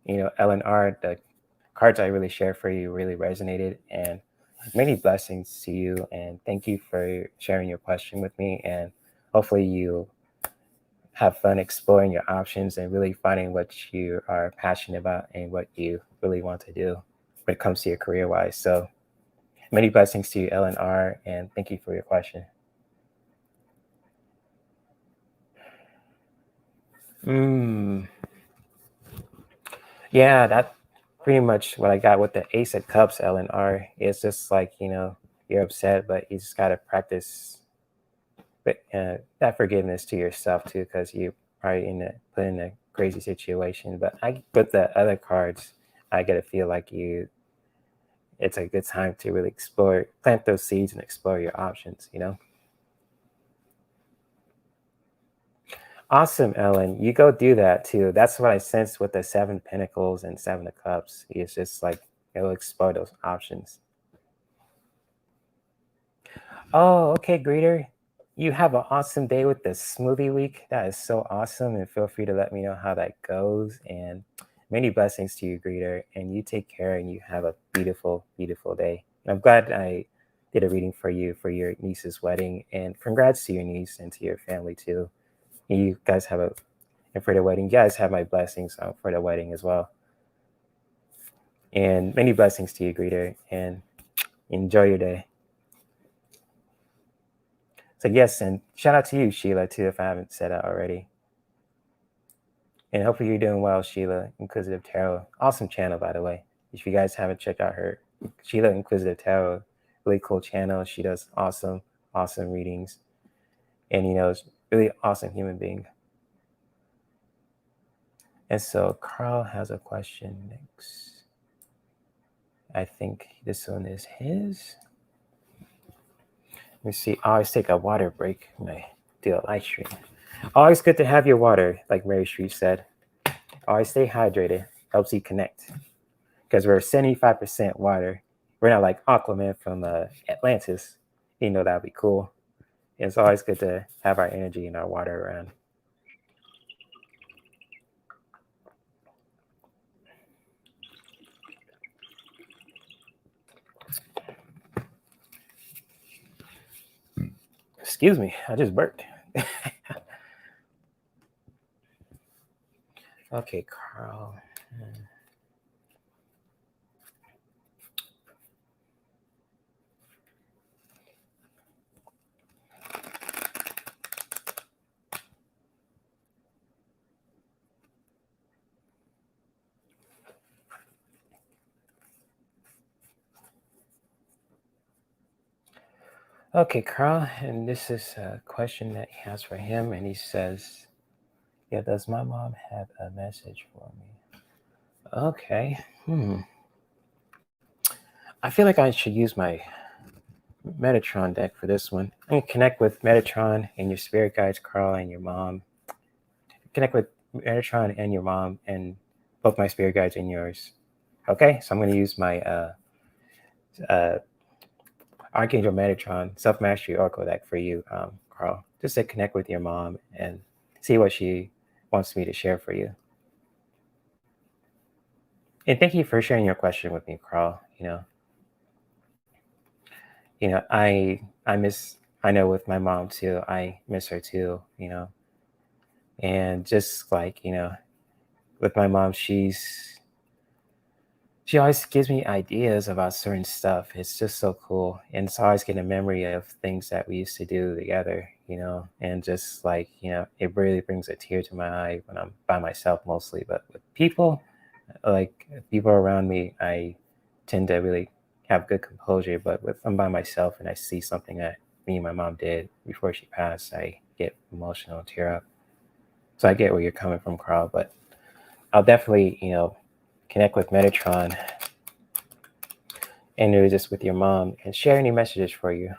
LNR, the cards I really shared for you really resonated, and many blessings to you. And thank you for sharing your question with me. And hopefully you have fun exploring your options and really finding what you are passionate about and what you really want to do when it comes to your career wise. So many blessings to you, LNR, and thank you for your question. Yeah, that's pretty much what I got with the Ace of Cups, LNR. It's just like, you're upset, but you just got to practice that forgiveness to yourself too, because you probably put in a crazy situation. But with the other cards, I get to feel like it's a good time to really plant those seeds and explore your options. Awesome, Ellen. You go do that too. That's what I sense with the Seven Pentacles and Seven of Cups. It's just like it'll explore those options. Oh, okay, Greeter. You have an awesome day with the smoothie week. That is so awesome. And feel free to let me know how that goes. And many blessings to you, Greeter. And you take care and you have a beautiful, beautiful day. And I'm glad I did a reading for you for your niece's wedding. And congrats to your niece and to your family too. You guys and for the wedding, you guys have my blessings for the wedding as well. And many blessings to you, Greeter. And enjoy your day. So yes, and shout out to you, Sheila, too, if I haven't said that already. And hopefully you're doing well, Sheila Inquisitive Tarot. Awesome channel, by the way. If you guys haven't checked out her Sheila Inquisitive Tarot, really cool channel. She does awesome, awesome readings. And is really awesome human being. And so Carl has a question next. I think this one is his. Let me see. I always take a water break when I do a live stream. Always good to have your water, like Mary Street said. Always stay hydrated. Helps you connect. Because we're 75% water. We're not like Aquaman from Atlantis. That would be cool. And it's always good to have our energy and our water around. Excuse me, I just burped. Okay, Carl. Okay, Carl, and this is a question that he has for him, and he says, yeah, does my mom have a message for me? Okay. I feel like I should use my Metatron deck for this one. I'm gonna connect with Metatron and your spirit guides, Carl, and your mom. Connect with Metatron and your mom, and both my spirit guides and yours. Okay, so I'm gonna use my Archangel Metatron Self Mastery Oracle deck for you, Carl, just to connect with your mom and see what she wants me to share for you. And thank you for sharing your question with me, Carl. I know with my mom too. I miss her too. And just like, with my mom, she always gives me ideas about certain stuff. It's just so cool. And it's always getting a memory of things that we used to do together, and just like, it really brings a tear to my eye when I'm by myself mostly. But with people, like people around me, I tend to really have good composure. But if I'm by myself and I see something that me and my mom did before she passed, I get emotional and tear up. So I get where you're coming from, Carl, but I'll definitely, connect with Metatron and do this with your mom and share any messages for you.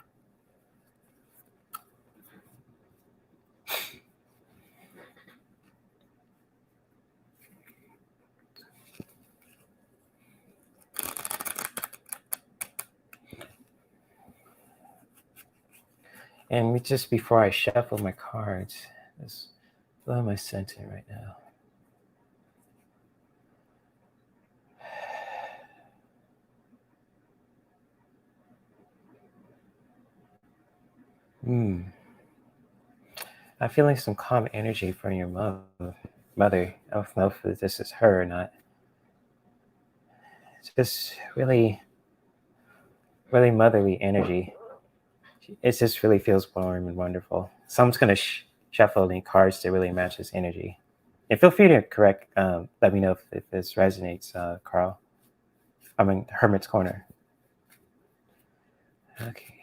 Just before I shuffle my cards, what am I sensing right now? I'm feeling some calm energy from your mother. I don't know if this is her or not. It's just really, really motherly energy. It just really feels warm and wonderful. So I'm just going to shuffle any cards to really match this energy. And feel free to let me know if this resonates, Carl. I'm in Hermit's Corner. Okay.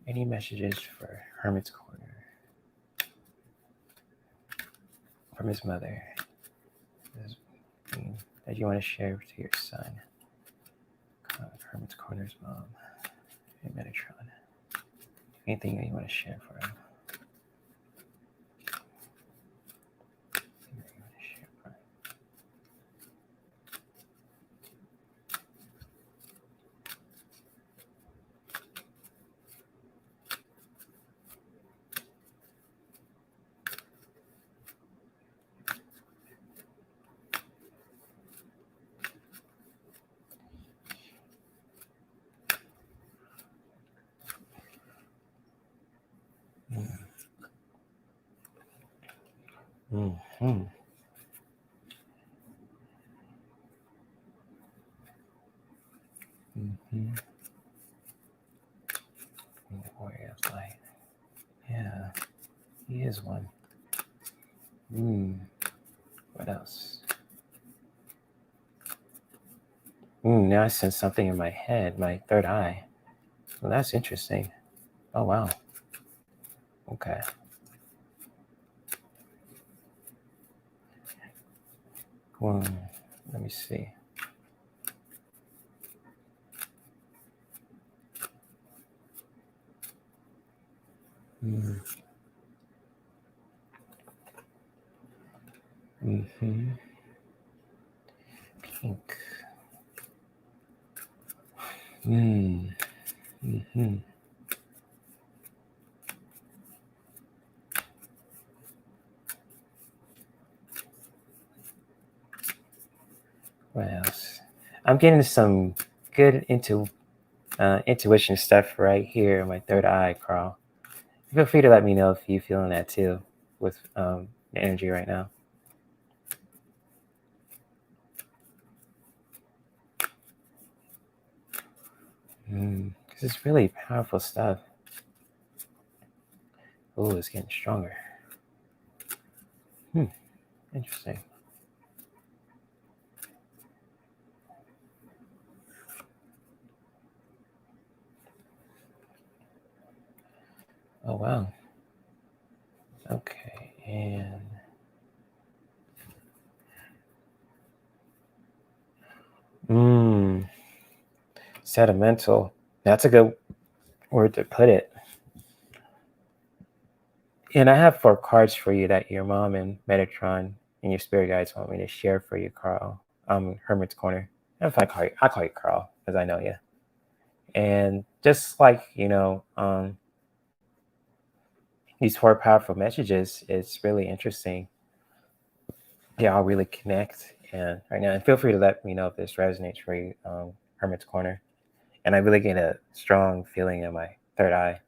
Any messages for Hermit's Corner from his mother that you want to share to your son? Hermit's Corner's mom and Metatron. Anything that you want to share for him? Mm-hmm. Mm-hmm. The Warrior of Light. Yeah, he is one. What else? Now I sense something in my head, my third eye. Well, that's interesting. Oh, wow. Okay. Let me see. Mm-hmm. Pink. Mm-hmm. What else? I'm getting some good intuition stuff right here in my third eye, Carl. Feel free to let me know if you're feeling that too with the energy right now. Because it's really powerful stuff. Oh, it's getting stronger. Interesting. Oh, wow. Okay, and sentimental. That's a good word to put it. And I have 4 cards for you that your mom and Metatron and your spirit guides want me to share for you, Carl. Hermit's Corner. If I call you Carl because I know you. And just like these 4 powerful messages, it's really interesting. They all really connect. And right now, and feel free to let me know if this resonates for you, Hermit's Corner. And I really get a strong feeling in my third eye.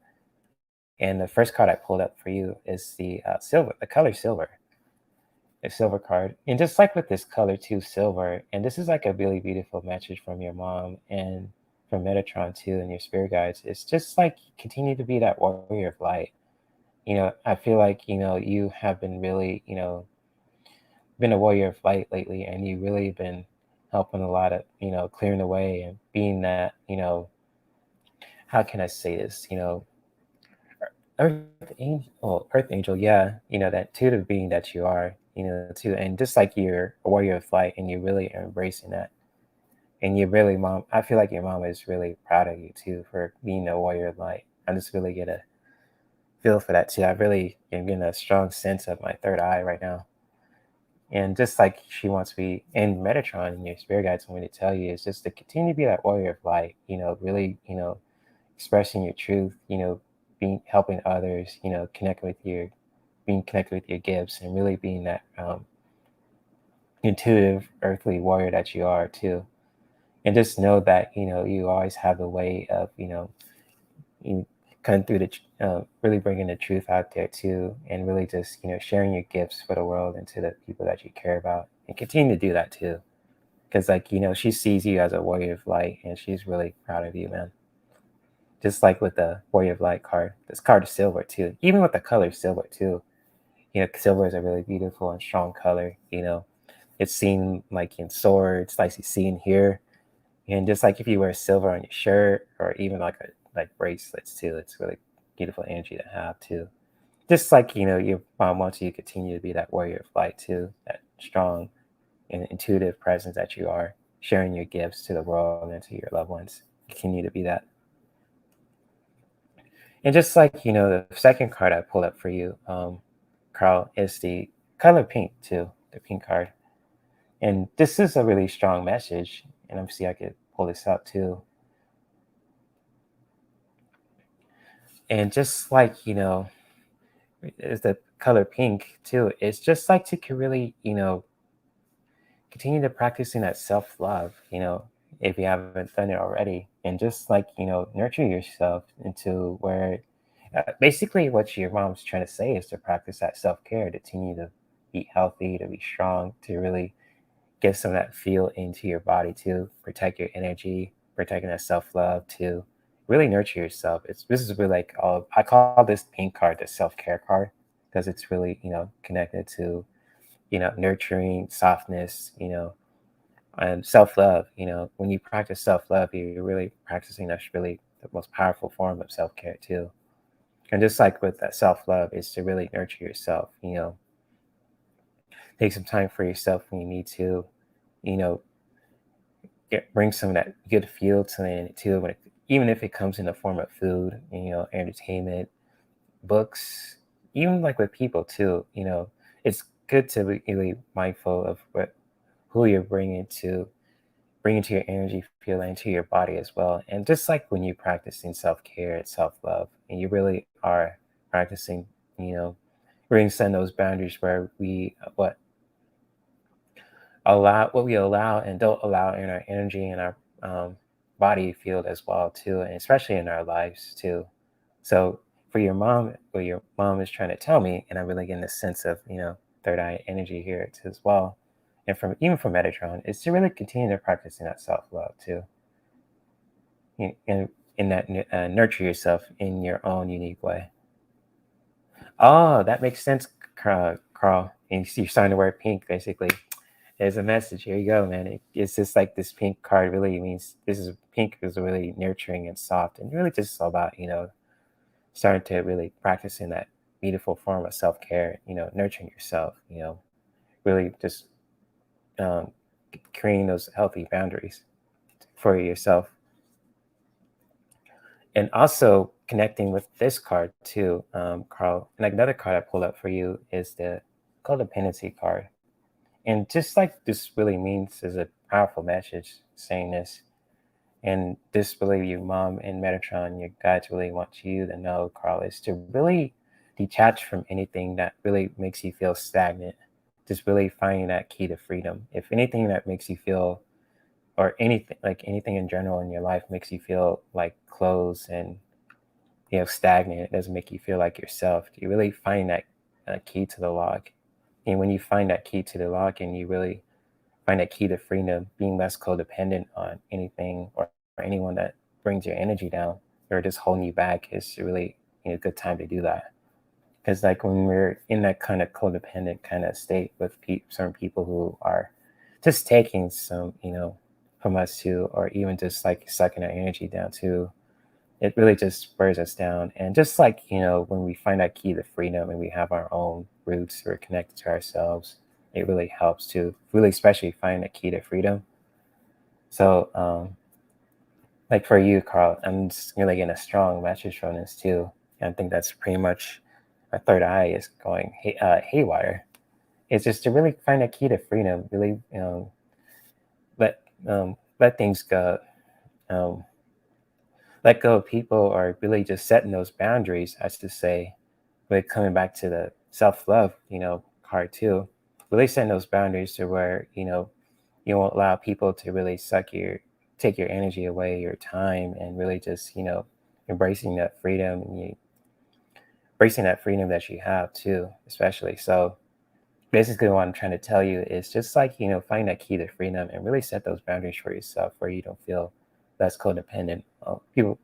And the first card I pulled up for you is the silver, the color silver. a silver card. And just like with this color too, silver, and this is like a really beautiful message from your mom and from Metatron too and your spirit guides. It's just like continue to be that warrior of light. I feel like, you have been really, been a warrior of light lately, and you really been helping a lot of, clearing the way and being that, how can I say this? Earth Earth angel, yeah, that intuitive being that you are, too, and just like you're a warrior of light, and you really are embracing that, and you really, mom, I feel like your mom is really proud of you too for being a warrior of light. I just really get a feel for that too. I really am getting a strong sense of my third eye right now, and just like she wants me in Metatron, and your spirit guides want me to tell you is just to continue to be that warrior of light. Really, expressing your truth, being helping others, connecting with your being connected with your gifts, and really being that intuitive earthly warrior that you are too. And just know that you always have a way of you cutting through really bringing the truth out there too, and really just sharing your gifts for the world and to the people that you care about, and continue to do that too. Because like she sees you as a warrior of light, and she's really proud of you, man. Just like with the Warrior of Light card. This card is silver too. Even with the color silver too. Silver is a really beautiful and strong color. It's seen like in swords, like you see in here. And just like if you wear silver on your shirt or even like bracelets too, it's really beautiful energy to have too. Just like, your mom wants you to continue to be that warrior of light too, that strong and intuitive presence that you are, sharing your gifts to the world and to your loved ones. Continue to be that. And just like, the second card I pulled up for you, Carl, is the color pink too, the pink card. And this is a really strong message. And let me see, I could pull this up too. And just like, is the color pink too, it's just like to really, continue to practicing that self-love, if you haven't done it already. And just like, nurture yourself into where basically what your mom's trying to say is to practice that self-care, to continue to eat healthy, to be strong, to really get some of that feel into your body to protect your energy, protecting that self-love, to really nurture yourself. This is really like I call this pink card the self-care card, because it's really connected to nurturing, softness, and self-love. When you practice self-love, you're really practicing that's really the most powerful form of self-care too. And just like with that self-love is to really nurture yourself. Take some time for yourself when you need to. You know, bring some of that good feel to it too. Even if it comes in the form of food, entertainment, books, even like with people too. It's good to be really mindful of who you're bring into your energy field and into your body as well. And just like when you're practicing self-care and self-love, and you really are practicing, you know, really setting those boundaries where what we allow and don't allow in our energy and our body field as well too, and especially in our lives too. So for your mom, what your mom is trying to tell me, and I'm really getting a sense of third eye energy here too as well, and from even from Metatron, is to really continue to practice in that self love too, and in that nurture yourself in your own unique way. Oh, that makes sense, Carl. And you're starting to wear pink, basically. There's a message. Here you go, man. It's just like this pink card really means pink is really nurturing and soft, and really just all about starting to really practice in that beautiful form of self care. Nurturing yourself. Really just um, creating those healthy boundaries for yourself, and also connecting with this card too, Carl. And like another card I pulled up for you is the codependency card. And just like this really means is a powerful message saying this. And this really your mom and Metatron, your guides really want you to know, Carl, is to really detach from anything that really makes you feel stagnant. Just really finding that key to freedom. If anything that makes you feel, or anything in general in your life makes you feel like closed and stagnant, it doesn't make you feel like yourself. You really find that key to the lock, And when you find that key to the lock and you really find that key to freedom, being less codependent on anything or anyone that brings your energy down or just holding you back is really a good time to do that. Because like when we're in that kind of codependent kind of state with certain people who are just taking some, from us too, or even just like sucking our energy down too, it really just spurs us down. And just like, when we find that key to freedom and we have our own roots, we're connected to ourselves, it really helps to really, especially find a key to freedom. So, like for you, Carl, I'm just really getting a strong message from this too. And I think that's pretty much our third eye is going haywire. It's just to really find a key to freedom, really, let things go, um, let go of people, or really just setting those boundaries, as to say, really coming back to the self love, part too, really setting those boundaries to where you won't allow people to really take your energy away, your time, and really just embracing that freedom, and you embracing that freedom that you have too, especially. So basically what I'm trying to tell you is just like find that key to freedom and really set those boundaries for yourself where you don't feel less codependent. People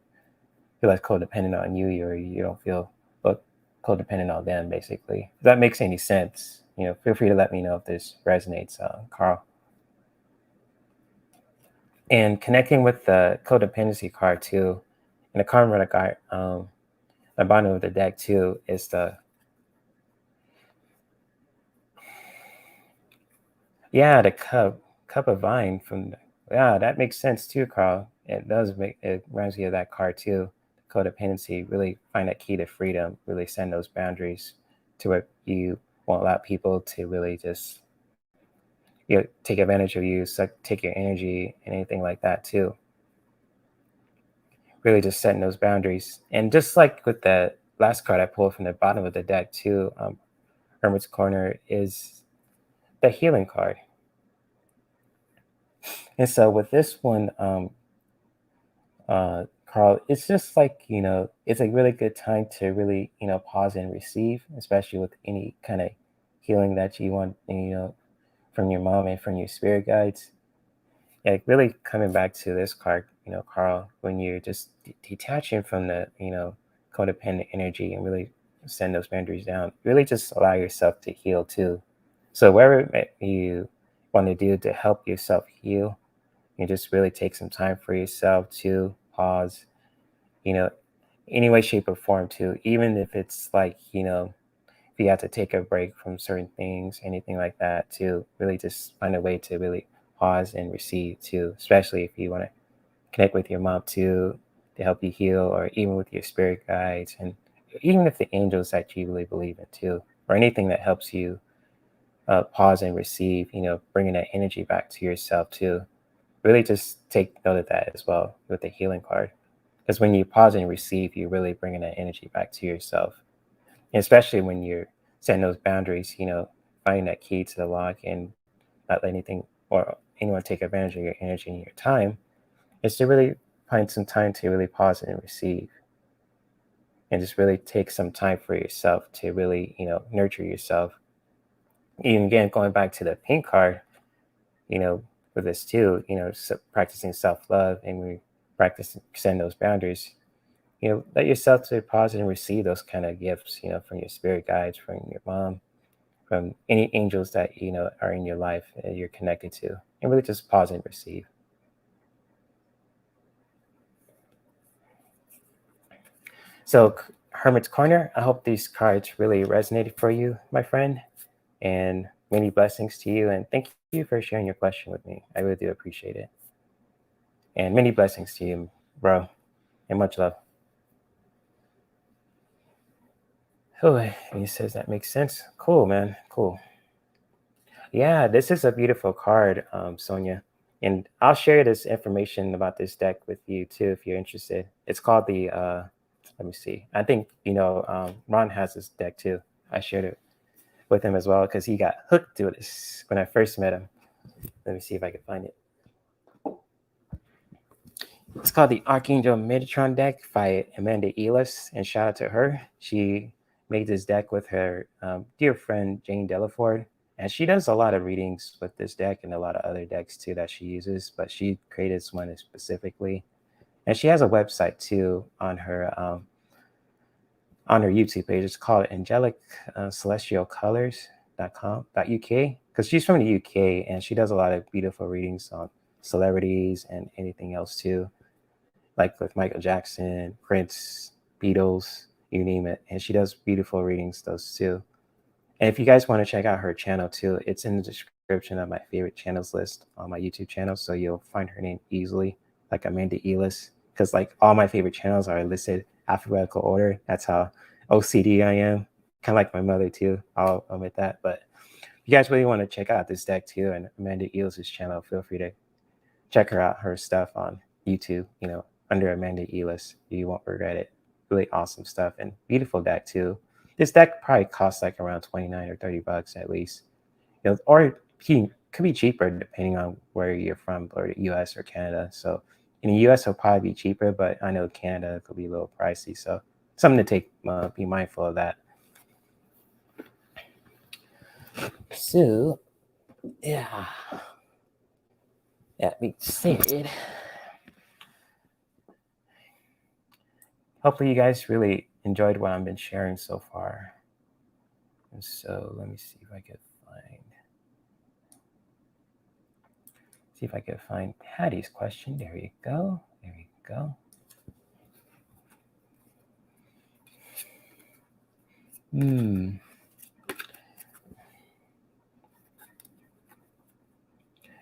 feel less codependent on you, or you don't feel but codependent on them, basically. If that makes any sense, feel free to let me know if this resonates, Carl. And connecting with the codependency card too, and the karma card, the bottom of the deck too, is the cup of vine from yeah, that makes sense too, Carl. It reminds me of that card too. Codependency, really find that key to freedom, really send those boundaries to where you won't allow people to really just take advantage of you, take your energy and anything like that too. Really just setting those boundaries. And just like with the last card I pulled from the bottom of the deck too, Hermit's Corner, is the healing card. And so with this one, Carl, it's just like, it's a really good time to really, pause and receive, especially with any kind of healing that you want, from your mom and from your spirit guides. Like really coming back to this card, Carl, when you're just detaching from the, codependent energy and really send those boundaries down, really just allow yourself to heal too. So whatever you want to do to help yourself heal, you just really take some time for yourself to pause, you know, any way, shape, or form too, even if it's like, if you have to take a break from certain things, anything like that, to really just find a way to really pause and receive too, especially if you want to connect with your mom too, to help you heal, or even with your spirit guides, and even if the angels that you really believe in too, or anything that helps you pause and receive, bringing that energy back to yourself too. Really just take note of that as well with the healing card. Because when you pause and receive, you're really bringing that energy back to yourself. And especially when you're setting those boundaries, finding that key to the lock and not let anything or anyone take advantage of your energy and your time, is to really find some time to really pause and receive, and just really take some time for yourself to really, nurture yourself. Even again, going back to the pink card, you know, with this too, practicing self love, and we practice setting those boundaries. Let yourself to pause and receive those kind of gifts, from your spirit guides, from your mom, from any angels that are in your life and you're connected to, and really just pause and receive. So, Hermit's Corner, I hope these cards really resonated for you, my friend, and many blessings to you. And thank you for sharing your question with me. I really do appreciate it. And many blessings to you, bro, and much love. Oh, and he says that makes sense. Cool, man. Cool. Yeah, this is a beautiful card, Sonia. And I'll share this information about this deck with you too if you're interested. It's called the let me see. I think Ron has this deck too. I shared it with him as well because he got hooked to this when I first met him. Let me see if I can find it. It's called the Archangel Metatron deck by Amanda Elis, and shout out to her. She made this deck with her dear friend Jane Delaford, and she does a lot of readings with this deck and a lot of other decks too that she uses. But she created this one specifically, and she has a website too on her YouTube page. It's called Angelic Celestial Colors.com.uk, because she's from the UK and she does a lot of beautiful readings on celebrities and anything else too, like with Michael Jackson, Prince, Beatles, you name it. And she does beautiful readings, those too. And if you guys want to check out her channel too, it's in the description of my favorite channels list on my YouTube channel. So you'll find her name easily, like Amanda Elis, because like all my favorite channels are listed alphabetical order. That's how OCD I am. Kind of like my mother too. I'll admit that. But if you guys really want to check out this deck too and Amanda Elis' channel, feel free to check her out, her stuff on YouTube, under Amanda Elis. You won't regret it. Really awesome stuff and beautiful deck too. This deck probably costs like around 29 or 30 bucks at least. Or could be cheaper depending on where you're from, or the US or Canada. So in the US it'll probably be cheaper, but I know Canada could be a little pricey. So something to be mindful of that. So yeah. That being said, hopefully you guys really enjoyed what I've been sharing so far. And so let me see if I can find Patty's question. There you go.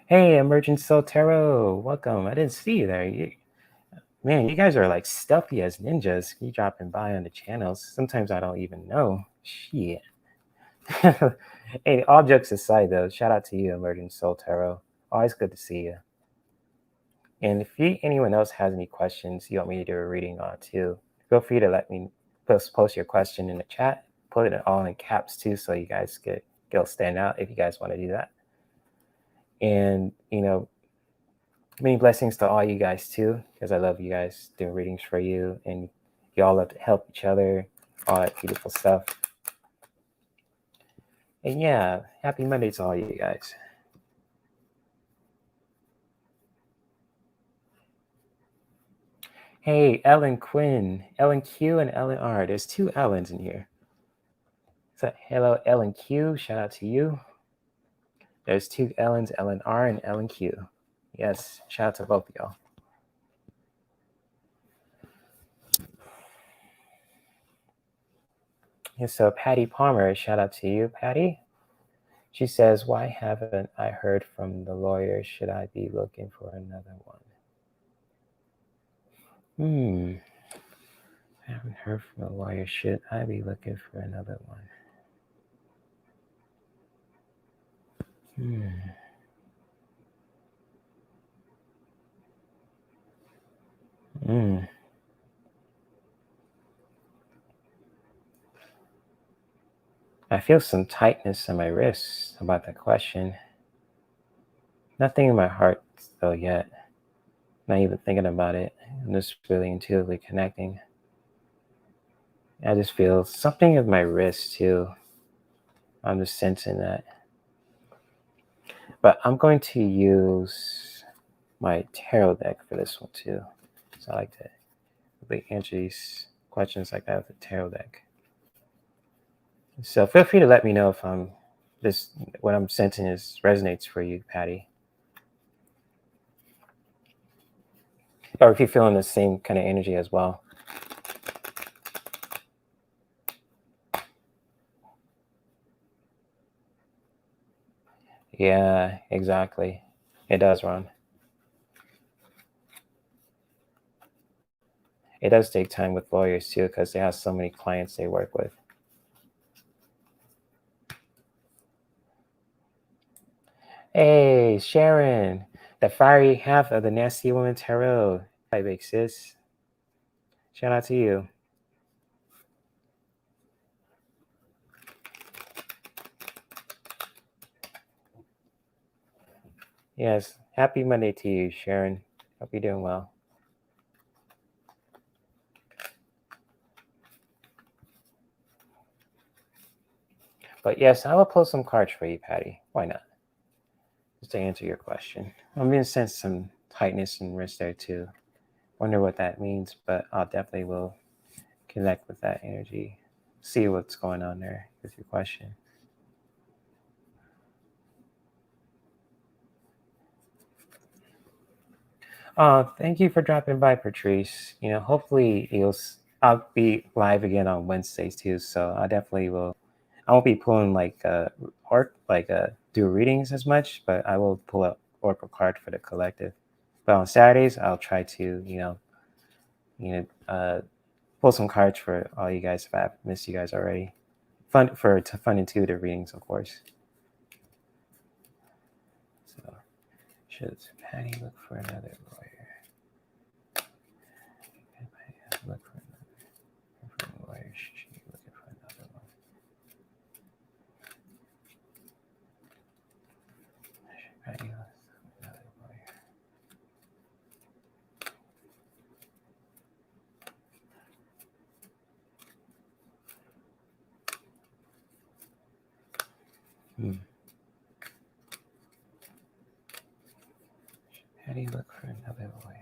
Hey, Emergent Soul Tarot, welcome. I didn't see you there. Man, you guys are like stealthy as ninjas. You dropping by on the channels. Sometimes I don't even know. Shit. Hey, all jokes aside though, shout out to you, Emergent Soul Tarot. Always good to see you. And if anyone else has any questions you want me to do a reading on too, feel free to let me post your question in the chat. Put it all in caps too, so you guys it'll stand out if you guys want to do that. And many blessings to all you guys too, because I love you guys doing readings for you, and you all love to help each other, all that beautiful stuff. And yeah, happy Monday to all you guys. Hey, Ellen Quinn, Ellen Q, and Ellen R. There's two Ellens in here. So hello, Ellen Q. Shout out to you. There's two Ellens, Ellen R and Ellen Q. Yes, shout out to both of y'all. And so Patty Palmer, shout out to you, Patty. She says, why haven't I heard from the lawyer? Should I be looking for another one? I haven't heard from the lawyer. Should I be looking for another one? I feel some tightness in my wrists about that question. Nothing in my heart though yet. Not even thinking about it. I'm just really intuitively connecting. I just feel something in my wrist too. I'm just sensing that. But I'm going to use my tarot deck for this one too. So I like to really answer these questions like that with the tarot deck. So feel free to let me know if what I'm sensing resonates for you, Patty. Or if you're feeling the same kind of energy as well. Yeah, exactly. It does, Ron. It does take time with lawyers too, because they have so many clients they work with. Hey, Sharon, the fiery half of the Nasty Woman Tarot. Hi, big sis. Shout out to you. Yes, happy Monday to you, Sharon. Hope you're doing well. But yes, I will pull some cards for you, Patty. Why not? Just to answer your question. I'm gonna sense some tightness and wrist there too. Wonder what that means, but I'll definitely will connect with that energy. See what's going on there with your question. Thank you for dropping by, Patrice. Hopefully I'll be live again on Wednesdays too, so I definitely will. I won't be pulling like do readings as much, but I will pull up oracle card for the collective. But on Saturdays, I'll try to you know pull some cards for all you guys if I've missed you guys already. Fun intuitive readings, of course. So should Patty look for another lawyer? Look for another lawyer. She looking for another one. Patty look for another lawyer. Patty look for another lawyer.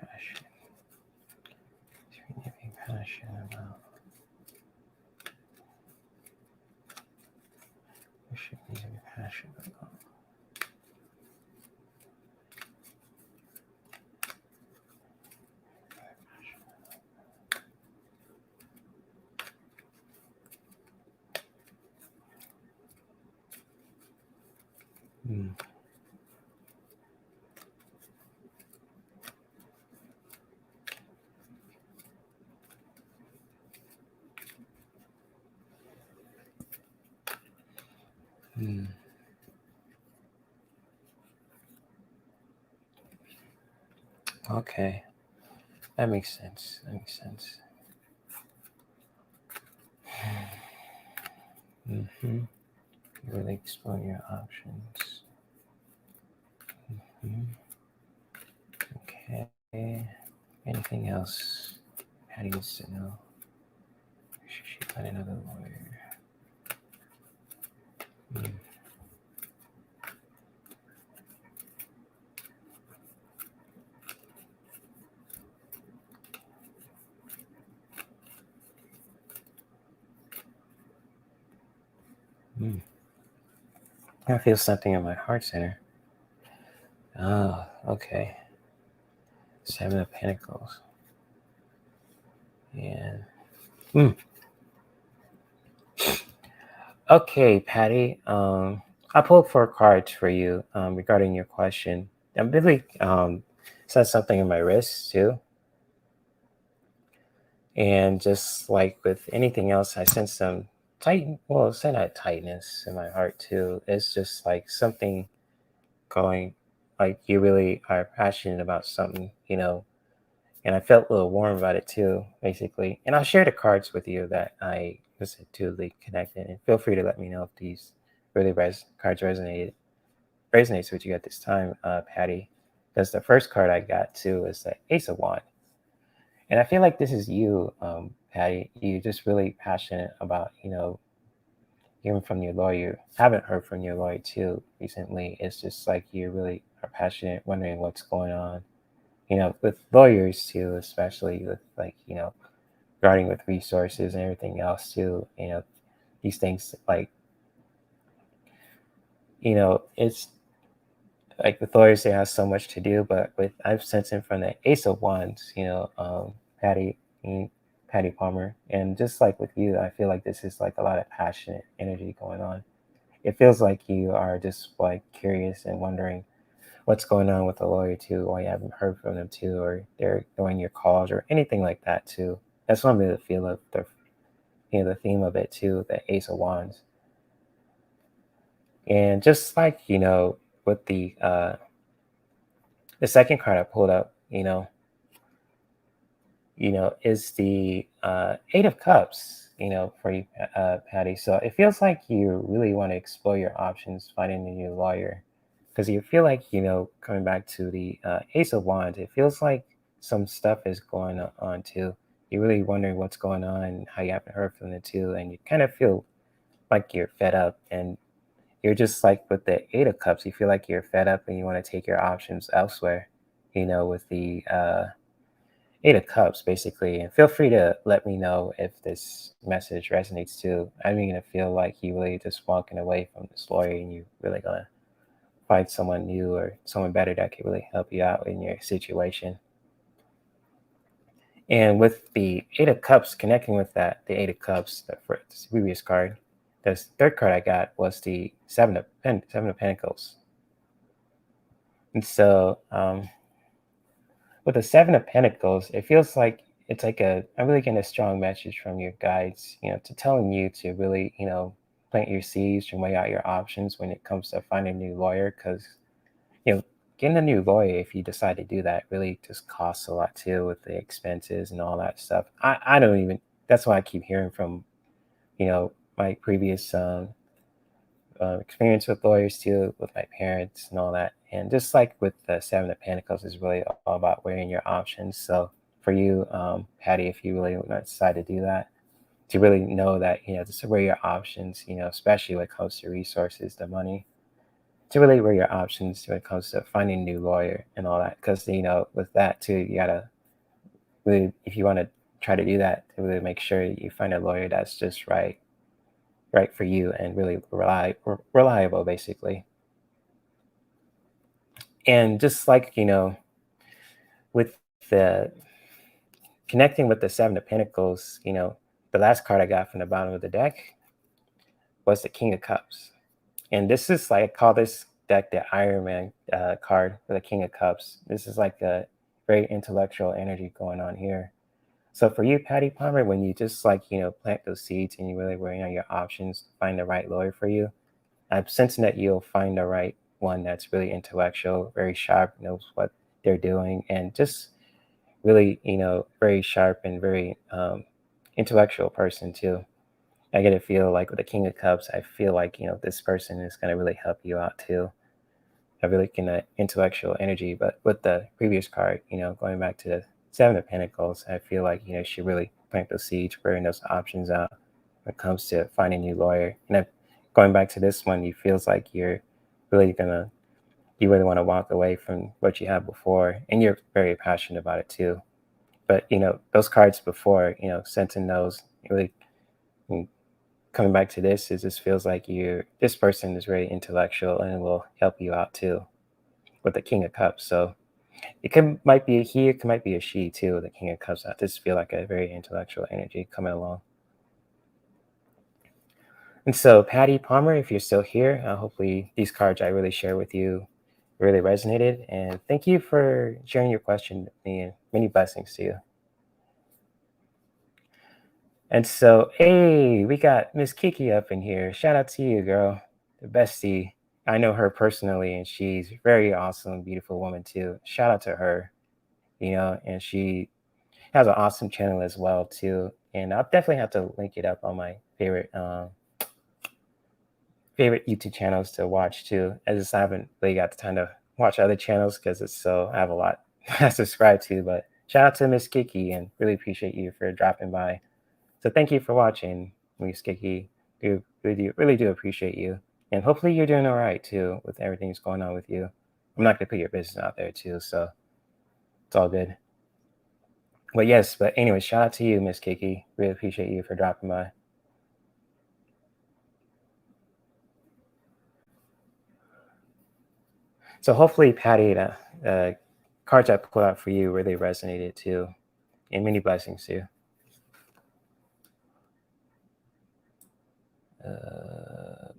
Passion. Renewing passion about. We should be passionate about. Okay, that makes sense. Mm-hmm. Really explore your options. Okay. Anything else Patty needs to know? Should she find another lawyer? I feel something in my heart center. Oh, okay. Seven of Pentacles. And okay, Patty. I pulled four cards for you regarding your question. I really said something in my wrist too. And just like with anything else, I sense some it's not tightness in my heart too. It's just like something going, like you really are passionate about something. And I felt a little warm about it too, basically. And I'll share the cards with you that I was intuitively connected. And feel free to let me know if these cards resonates with you at this time, Patty. Because the first card I got too is the Ace of Wands. And I feel like this is you, Patty. You just really passionate about, even from your lawyer. I haven't heard from your lawyer too recently. It's just like you really are passionate, wondering what's going on. With lawyers too, especially with regarding with resources and everything else too. These things it's like with lawyers they have so much to do, but with I'm sensing from the Ace of Wands, Patty, Patty Palmer, and just like with you, I feel like this is like a lot of passionate energy going on. It feels like you are just like curious and wondering what's going on with the lawyer too, why you haven't heard from them too, or they're ignoring your calls or anything like that too. That's one of the feel of the theme of it too, the Ace of Wands. And just like, with the second card I pulled up, is the Eight of Cups, for you, Patty. So it feels like you really want to explore your options, finding a new lawyer, because you feel like, coming back to the Ace of Wands, it feels like some stuff is going on too. You're really wondering what's going on and how you haven't heard from them too, and you kind of feel like you're fed up, and you're just like with the Eight of Cups, you feel like you're fed up and you want to take your options elsewhere, with the Eight of Cups, basically. And feel free to let me know if this message resonates too. I'm gonna feel like you really just walking away from this lawyer and you really gonna find someone new or someone better that can really help you out in your situation. And with the Eight of Cups, connecting with that, the Eight of Cups, the previous card, the third card I got was the Seven of Pentacles. And so, with the Seven of Pentacles, it feels like it's like I'm really getting a strong message from your guides, to telling you to really, plant your seeds and weigh out your options when it comes to finding a new lawyer. Because, you know, getting a new lawyer, if you decide to do that, really just costs a lot too with the expenses and all that stuff. I don't even, that's why I keep hearing from, my previous experience with lawyers too, with my parents and all that. And just like with the Seven of Pentacles, is really all about weighing your options. So for you, Patty, if you really decide to do that, to really know that, just weigh your options, especially when it comes to resources, the money, to really weigh your options when it comes to finding a new lawyer and all that. Because, with that too, you gotta really, if you want to try to do that, to really make sure you find a lawyer that's just right for you and really reliable, basically. And just like, with the connecting with the Seven of Pentacles, the last card I got from the bottom of the deck was the King of Cups. And this is like, I call this deck the Iron Man card for the King of Cups. This is like a very intellectual energy going on here. So for you, Patty Palmer, when you just like, plant those seeds and you really working on your options to find the right lawyer for you, I'm sensing that you'll find the right one that's really intellectual, very sharp, knows what they're doing, and just really, very sharp and very intellectual person too. I get a feel like with the King of Cups, I feel like, this person is going to really help you out too. I really can intellectual energy, but with the previous card, going back to the Seven of Pentacles, I feel like, she really plant those seeds, bring those options out when it comes to finding a new lawyer. And then going back to this one, you feels like really gonna you really want to walk away from what you had before, and you're very passionate about it too. But those cards before, sensing those really, mm, coming back to this, it just feels like this person is very intellectual and will help you out too with the King of Cups. So might be a he, it might be a she too. The King of Cups. I just feel like a very intellectual energy coming along. And so, Patty Palmer, if you're still here, hopefully these cards I really share with you really resonated. And thank you for sharing your question with me, and many blessings to you. And so, hey, we got Miss Kiki up in here. Shout out to you, girl. The bestie. I know her personally, and she's very awesome, beautiful woman too. Shout out to her, and she has an awesome channel as well too. And I'll definitely have to link it up on my favorite YouTube channels to watch too. I just haven't really got the time to watch other channels because I have a lot I subscribe to. But shout out to Miss Kiki and really appreciate you for dropping by. So thank you for watching, Miss Kiki. Really do appreciate you. And hopefully you're doing all right too with everything that's going on with you. I'm not gonna put your business out there too, so it's all good. But anyway, shout out to you, Miss Kiki. Really appreciate you for dropping by. So hopefully, Patty, the cards I pulled out for you really resonated too, and many blessings to you. Uh,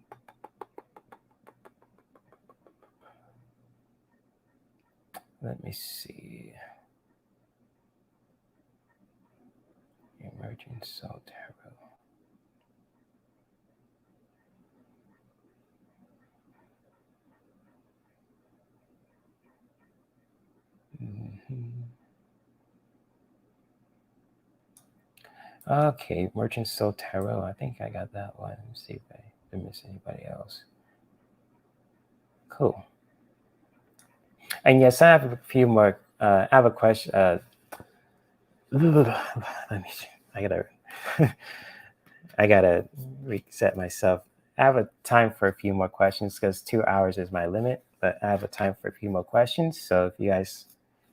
Let me see. Emerging Soul Tarot. Okay, Merchant Soul Tarot. I think I got that one. Let me see if I didn't miss anybody else. Cool. And yes, I have a few more. I have a question. Let me. I gotta reset myself. I have a time for a few more questions because 2 hours is my limit. But I have a time for a few more questions. So if you guys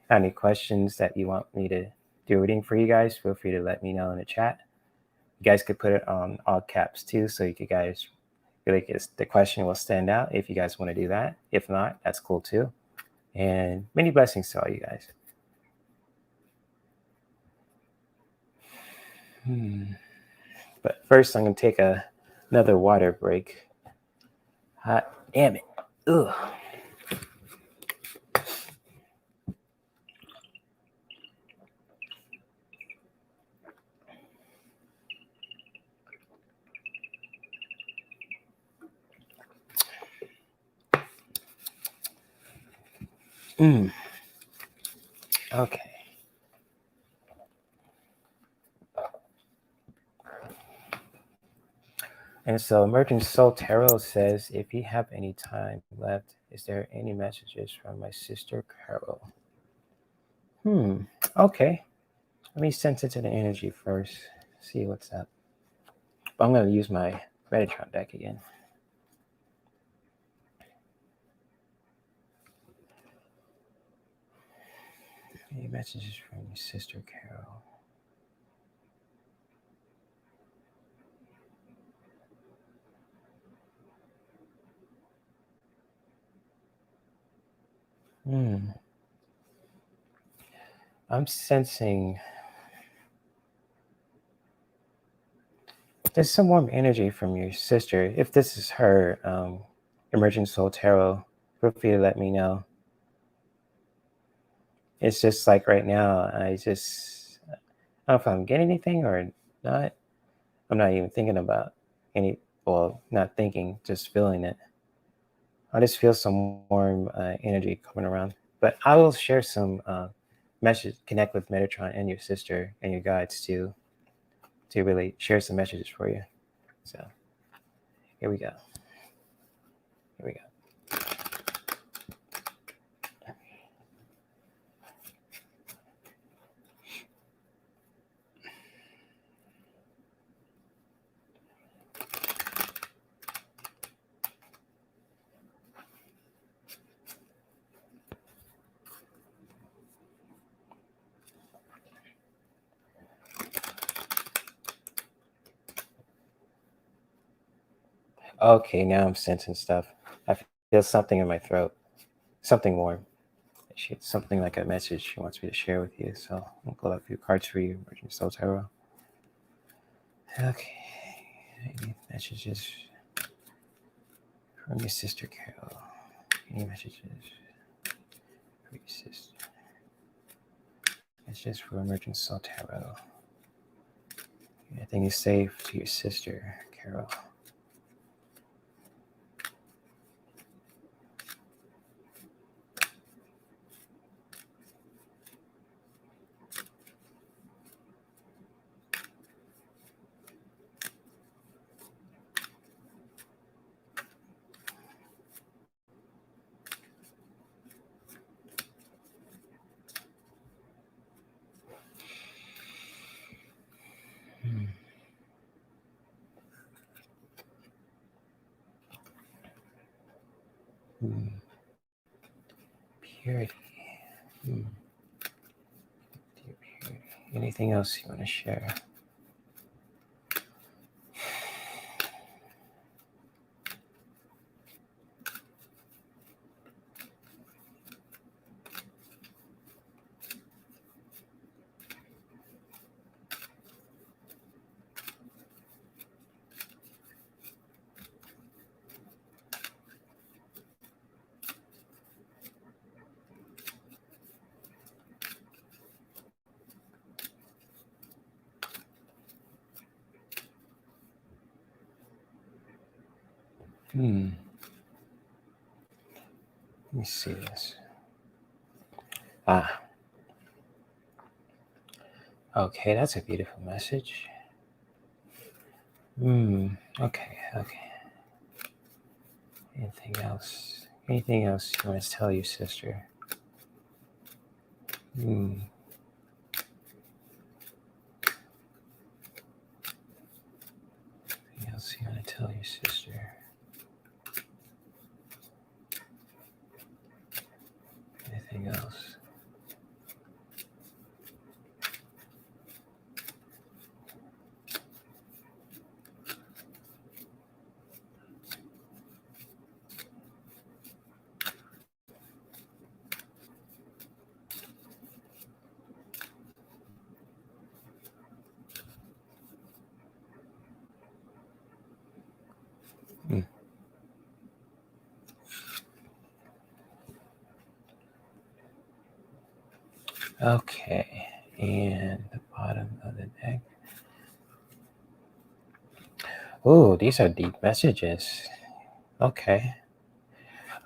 have any questions that you want me to do a reading for you guys, feel free to let me know in the chat. You guys could put it on all caps too, so you guys really the question will stand out if you guys want to do that. If not, that's cool too. And many blessings to all you guys. But first, I'm going to take another water break. Hot damn it. Ugh. Okay. And so Emerging Soul Tarot says, if you have any time left, is there any messages from my sister Carol? Okay. Let me sense into the energy first. See what's up. But I'm going to use my Metatron deck again. Any messages from your sister Carol? I'm sensing there's some warm energy from your sister. If this is her, Emerging Soul Tarot, feel free to let me know. It's just like right now, I don't know if I'm getting anything or not. I'm not even thinking about not thinking, just feeling it. I just feel some warm energy coming around. But I will share some message, connect with Metatron and your sister and your guides to really share some messages for you. So here we go. Okay, now I'm sensing stuff. I feel something in my throat, something warm. Something like a message she wants me to share with you. So I'll pull up a few cards for you, Emerging Soul Tarot. Okay, any messages from your sister Carol? Any messages for your sister? Messages for Emerging Soul Tarot. Anything is safe to your sister Carol? Purity. Dear Purity. Anything else you want to share? Hmm. Let me see this. Ah, okay, that's a beautiful message. Hmm. Okay, okay. Anything else? Anything else you want to tell your sister? Hmm. Anything else you want to tell your sister? Anything else? Hmm. Okay, and the bottom of the deck. Oh, these are deep messages. Okay.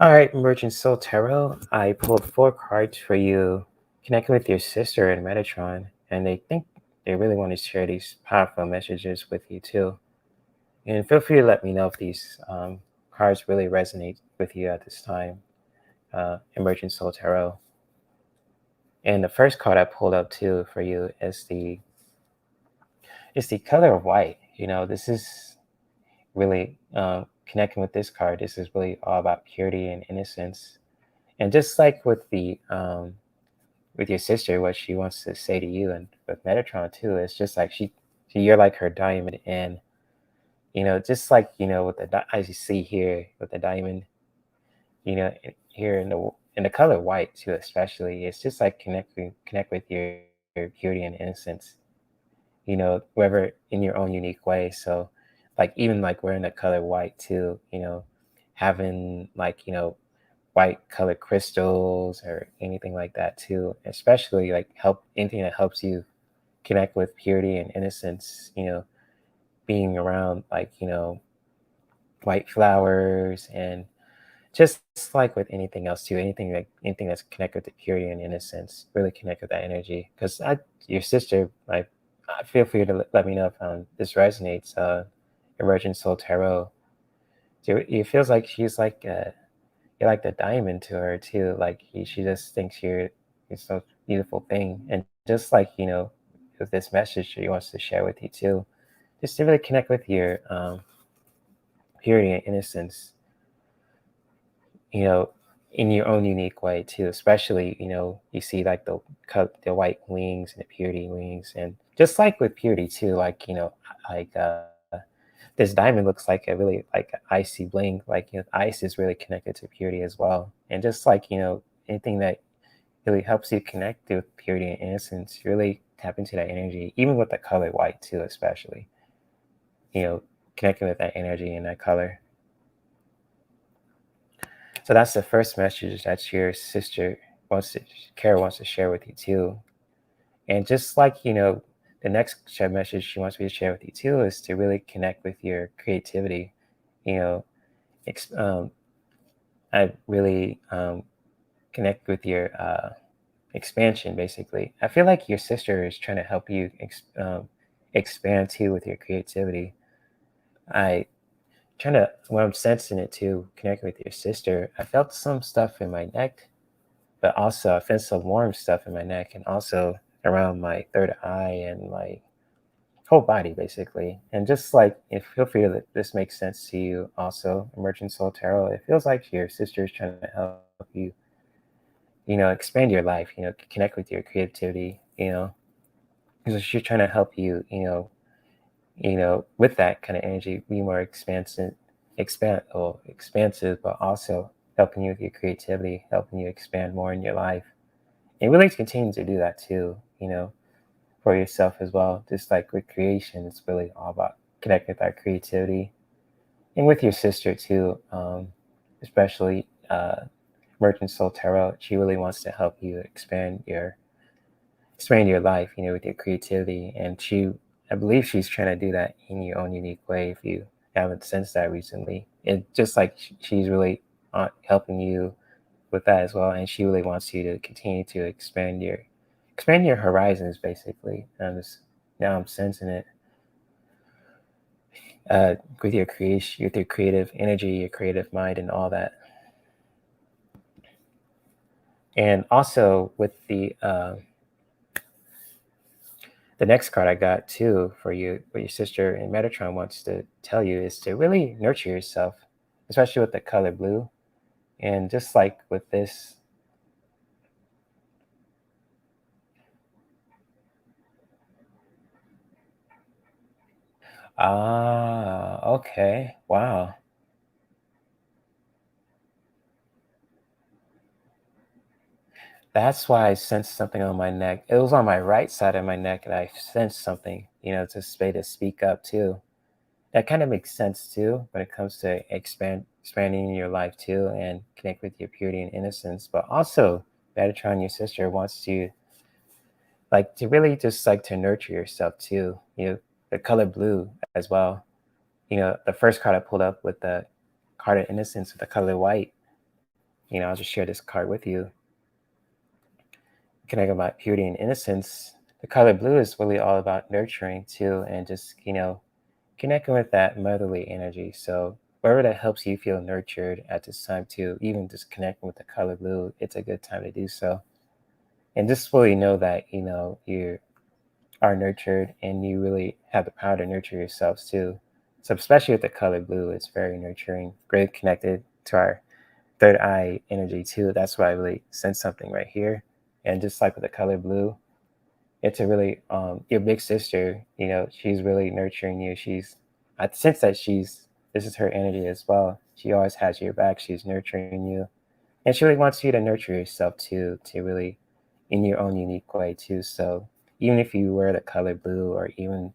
All right, Merchant Soul Tarot. I pulled 4 cards for you. Connect with your sister in Metatron, and they think they really want to share these powerful messages with you too. And feel free to let me know if these cards really resonate with you at this time. Emergent Soul Tarot. And the first card I pulled up too for you is the color of white. This is really connecting with this card. This is really all about purity and innocence. And just like with your sister, what she wants to say to you, and with Metatron too, it's just like you're like her diamond, and just like with as you see here with the diamond, here in the color white too, especially, it's just like connect with your purity and innocence, whoever in your own unique way. So, like even like wearing the color white too, having like white colored crystals or anything like that too, especially like help anything that helps you connect with purity and innocence, being around like white flowers, and just like with anything else too, anything that's connected to purity and innocence, really connect with that energy. Because your sister, like, feel free to let me know if this resonates. Emergent Soul Tarot, it feels like she's like you're like the diamond to her too. Like she just thinks you're so beautiful thing, and just like with this message she wants to share with you too, just to really connect with your purity and innocence, you know, in your own unique way too. Especially, you see like the white wings and the purity wings, and just like with purity too, like like this diamond looks like a really like a icy bling. Like ice is really connected to purity as well, and just like anything that really helps you connect with purity and innocence, really tap into that energy. Even with the color white too, especially, you know, connecting with that energy and that color. So that's the first message that your sister Kara wants to share with you too. And just like, the next message she wants me to share with you too is to really connect with your creativity. You know, ex- um, I really connect with your expansion, basically. I feel like your sister is trying to help you expand too with your creativity. I when I'm sensing it too, connecting with your sister, I felt some stuff in my neck, but also I felt some warm stuff in my neck, and also around my third eye and my whole body, basically. And just like, if feel free to let this makes sense to you, also, Emergent Soul Tarot. It feels like your sister is trying to help you, expand your life. Connect with your creativity. Because she's trying to help you, with that kind of energy, be more expansive, but also helping you with your creativity, helping you expand more in your life, and really continue to do that too. For yourself as well. Just like with creation, it's really all about connecting with that creativity, and with your sister too. Especially Merchant Soul Tarot, she really wants to help you expand your life, with your creativity, and I believe she's trying to do that in your own unique way. If you haven't sensed that recently. It just like she's really helping you with that as well, and she really wants you to continue to expand your horizons, basically. Now I'm sensing it with your creation, with your creative energy, your creative mind, and all that. And also with the next card I got too for you, what your sister in Metatron wants to tell you is to really nurture yourself, especially with the color blue. And just like with this, okay, wow. That's why I sensed something on my neck. It was on my right side of my neck, and I sensed something, to speak up too. That kind of makes sense too when it comes to expanding your life too and connect with your purity and innocence. But also, Metatron, your sister, wants you like to really just like to nurture yourself too. The color blue as well. The first card I pulled up with the card of innocence with the color white. I'll just share this card with you. Connect about purity and innocence. The color blue is really all about nurturing too, and just connecting with that motherly energy. So wherever that helps you feel nurtured at this time too, even just connecting with the color blue, it's a good time to do so. And just really know that you are nurtured and you really have the power to nurture yourselves too. So especially with the color blue, it's very nurturing, very connected to our third eye energy too. That's why I really sense something right here. And just like with the color blue, it's a really your big sister, she's really nurturing you. I sense that this is her energy as well. She always has your back. She's nurturing you. And she really wants you to nurture yourself too, to really in your own unique way too. So even if you wear the color blue or even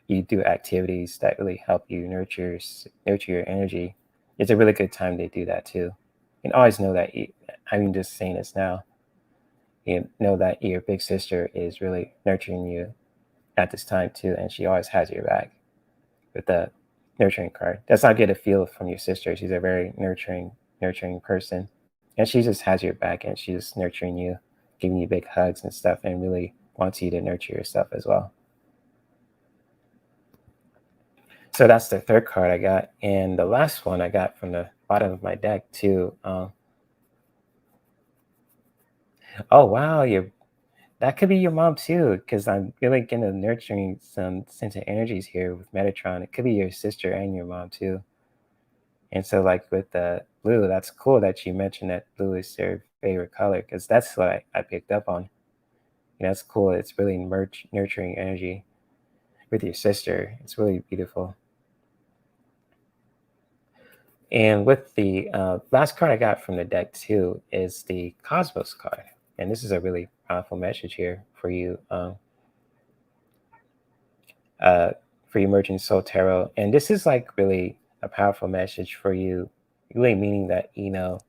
you do activities that really help you nurture your energy, it's a really good time to do that too. And always know that I'm just saying this now. You know that your big sister is really nurturing you at this time too, and she always has your back with the nurturing card. That's not get a feel from your sister. She's a very nurturing person, and she just has your back, and she's nurturing you, giving you big hugs and stuff, and really wants you to nurture yourself as well. So that's the third card I got, and the last one I got from the bottom of my deck too. Oh wow, that could be your mom too, because I'm really kind of nurturing some sense of energies here with Metatron. It could be your sister and your mom too. And so, like with the blue, that's cool that you mentioned that blue is your favorite color, because that's what I picked up on. That's cool. It's really nurturing energy with your sister. It's really beautiful. And with the last card I got from the deck too is the Cosmos card. And this is a really powerful message here uh, for you, Merging Soul Tarot. And this is like really a powerful message for you, really meaning that, you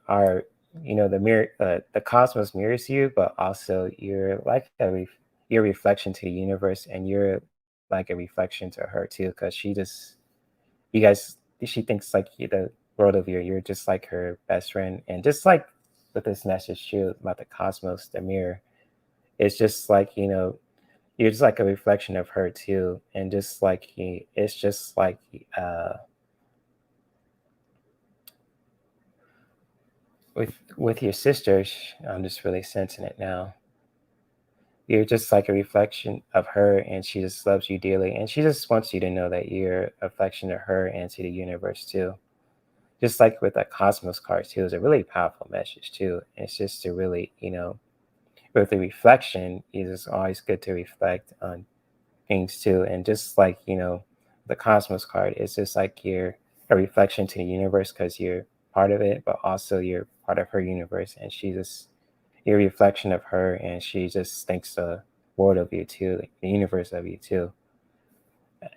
are, the cosmos mirrors you, but also you're like your reflection to the universe, and you're like a reflection to her too, because you guys, she thinks like the world of you. You're just like her best friend, and just like with this message too about the cosmos, the mirror, it's just like you're just like a reflection of her too, and just like it's just like uh, with your sisters. I'm just really sensing it now. You're just like a reflection of her, and she just loves you dearly, and she just wants you to know that you're a reflection of her and to the universe too. Just like with that cosmos card too, is a really powerful message too. It's just to really, with the reflection, it's just always good to reflect on things too. And just like, the cosmos card, it's just like you're a reflection to the universe because you're part of it, but also you're part of her universe. And she just, you're a reflection of her, and she just thinks the world of you too, like the universe of you too.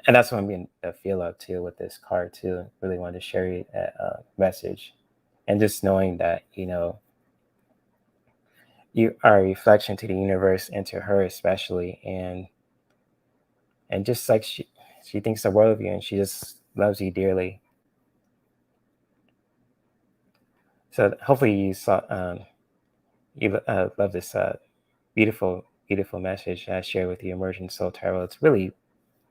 And that's what I'm getting the feel of too with this card too. Really wanted to share you that message. And just knowing that, you are a reflection to the universe and to her especially. And just like she thinks the world of you, and she just loves you dearly. So hopefully you love this beautiful message I share with you, Emergent Soul Tarot. It's really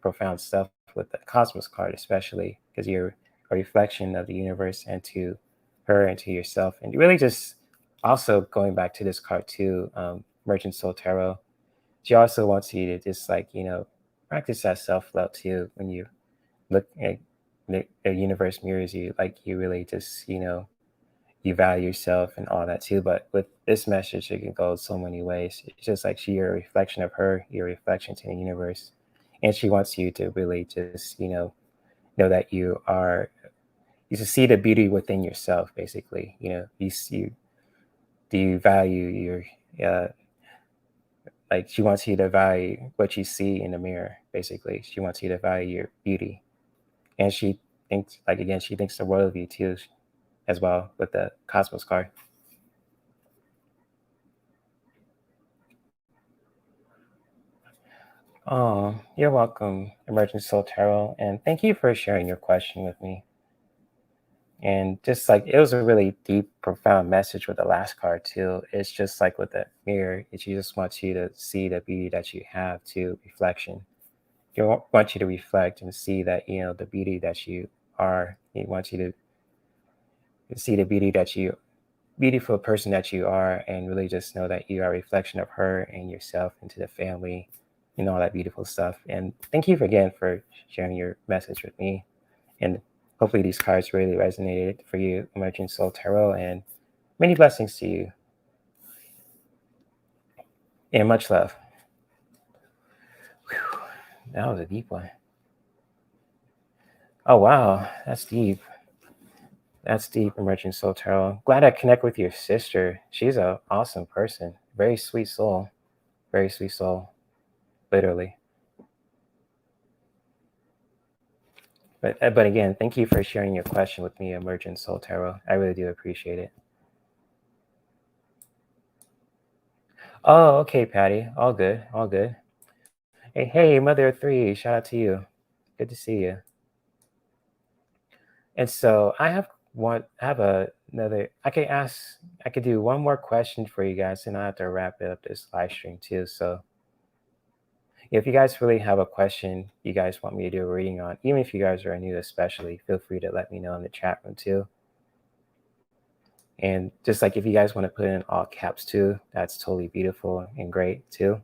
profound stuff with the Cosmos card, especially because you're a reflection of the universe and to her and to yourself. And really just also going back to this card too, Merchant Soul Tarot, she also wants you to just practice that self-love too. When you look at the universe mirrors you, like you really just, you value yourself and all that too. But with this message, it can go so many ways. It's just like you're a reflection of her, you're a reflection to the universe. And she wants you to really just, know that you should see the beauty within yourself, basically. Do you value uh, like she wants you to value what you see in the mirror, basically. She wants you to value your beauty. And she thinks, like, again, she thinks the world of you too, as well, with the Cosmos card. Oh, you're welcome, Emergent Soul Tarot, and thank you for sharing your question with me. And just like it was a really deep, profound message with the last card too. It's just like with the mirror, she just wants you to see the beauty that you have to reflection. You want you to reflect and see that the beauty that you are. He wants you to see the beautiful person that you are, and really just know that you are a reflection of her and yourself and to the family, all that beautiful stuff. And thank you again for sharing your message with me. And hopefully these cards really resonated for you, Emerging Soul Tarot, and many blessings to you. And much love. Whew, that was a deep one. Oh, wow. That's deep. That's deep, Emerging Soul Tarot. Glad I connect with your sister. She's an awesome person. Very sweet soul. Very sweet soul. Literally. But again, thank you for sharing your question with me, Emergent Soul Tarot. I really do appreciate it. Oh, okay, Patty. All good. All good. Hey, Mother of Three. Shout out to you. Good to see you. And so another. I could do one more question for you guys, and I have to wrap it up this live stream too. So if you guys really have a question you guys want me to do a reading on, even if you guys are new especially, feel free to let me know in the chat room too. And just like if you guys want to put in all caps too, that's totally beautiful and great too.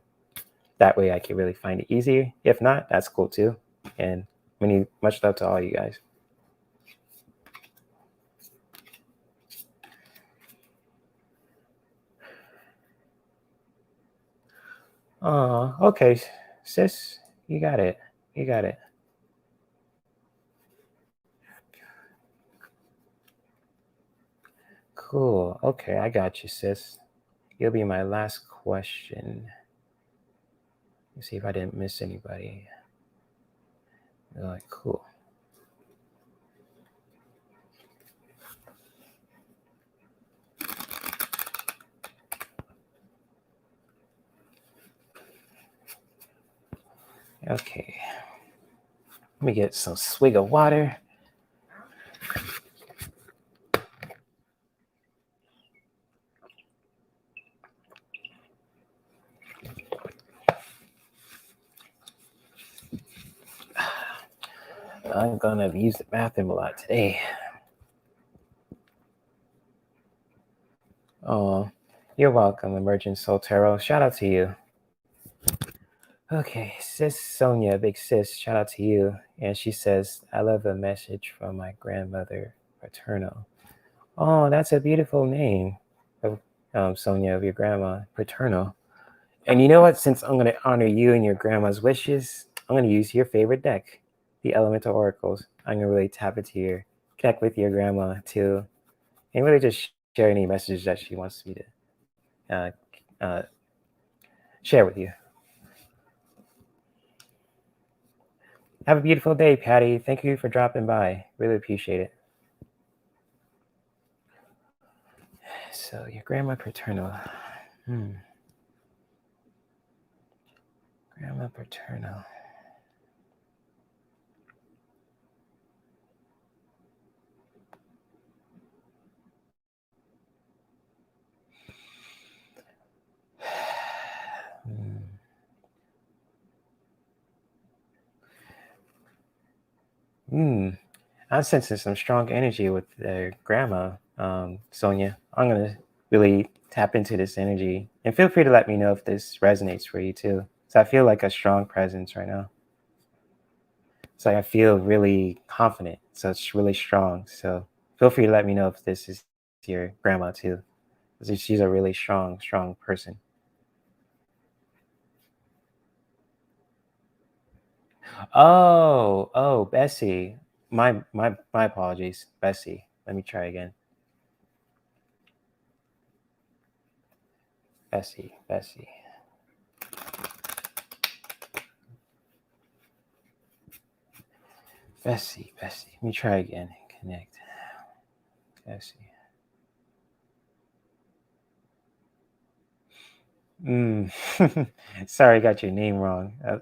That way I can really find it easier. If not, that's cool too. And much love to all you guys. Oh, okay, sis, you got it. You got it. Cool. Okay, I got you, sis. You'll be my last question. Let's see if I didn't miss anybody. All right, cool. Okay. Let me get some swig of water. I'm gonna use the bathroom a lot today. Oh, you're welcome, Emergent Soul Tarot. Shout out to you. Okay, sis Sonia, big sis, shout out to you. And she says, I love the message from my grandmother paternal. Oh, that's a beautiful name of Sonia, of your grandma paternal. And you know what? Since I'm going to honor you and your grandma's wishes, I'm going to use your favorite deck, the Elemental Oracles. I'm going to really tap into connect with your grandma too, and really just share any messages that she wants me to share with you. Have a beautiful day, Patty. Thank you for dropping by. Really appreciate it. So, your grandma paternal. Grandma paternal. Hmm. I'm sensing some strong energy with grandma, Sonia. I'm gonna really tap into this energy, and feel free to let me know if this resonates for you too. So I feel like a strong presence right now. So I feel really confident. So it's really strong. So feel free to let me know if this is your grandma too. 'Cause she's a really strong person. Oh, Bessie. My apologies, Bessie. Let me try again. Bessie. Bessie. Let me try again. Connect. Bessie. Mm. Sorry, I got your name wrong. Uh,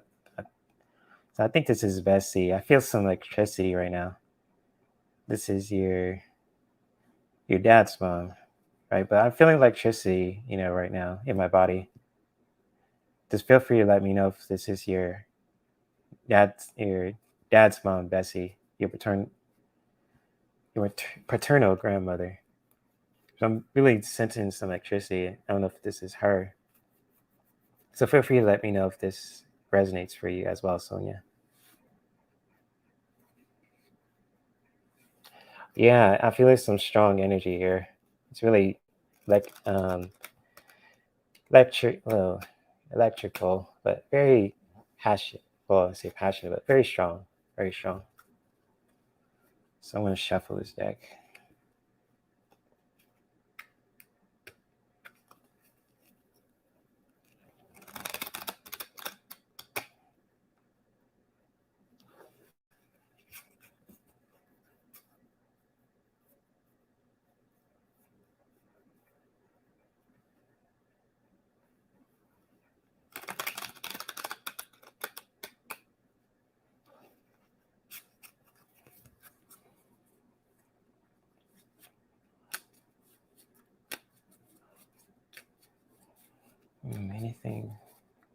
so I think this is Bessie. I feel some electricity right now. This is your dad's mom, right? But I'm feeling electricity, right now in my body. Just feel free to let me know if this is your dad's mom, Bessie, your paternal grandmother. So I'm really sensing some electricity. I don't know if this is her. So feel free to let me know if this resonates for you as well, Sonia. Yeah, I feel like some strong energy here. It's really like well, electrical, but very passionate. Well, I say passionate, but very strong, very strong. So I'm gonna shuffle this deck. Anything?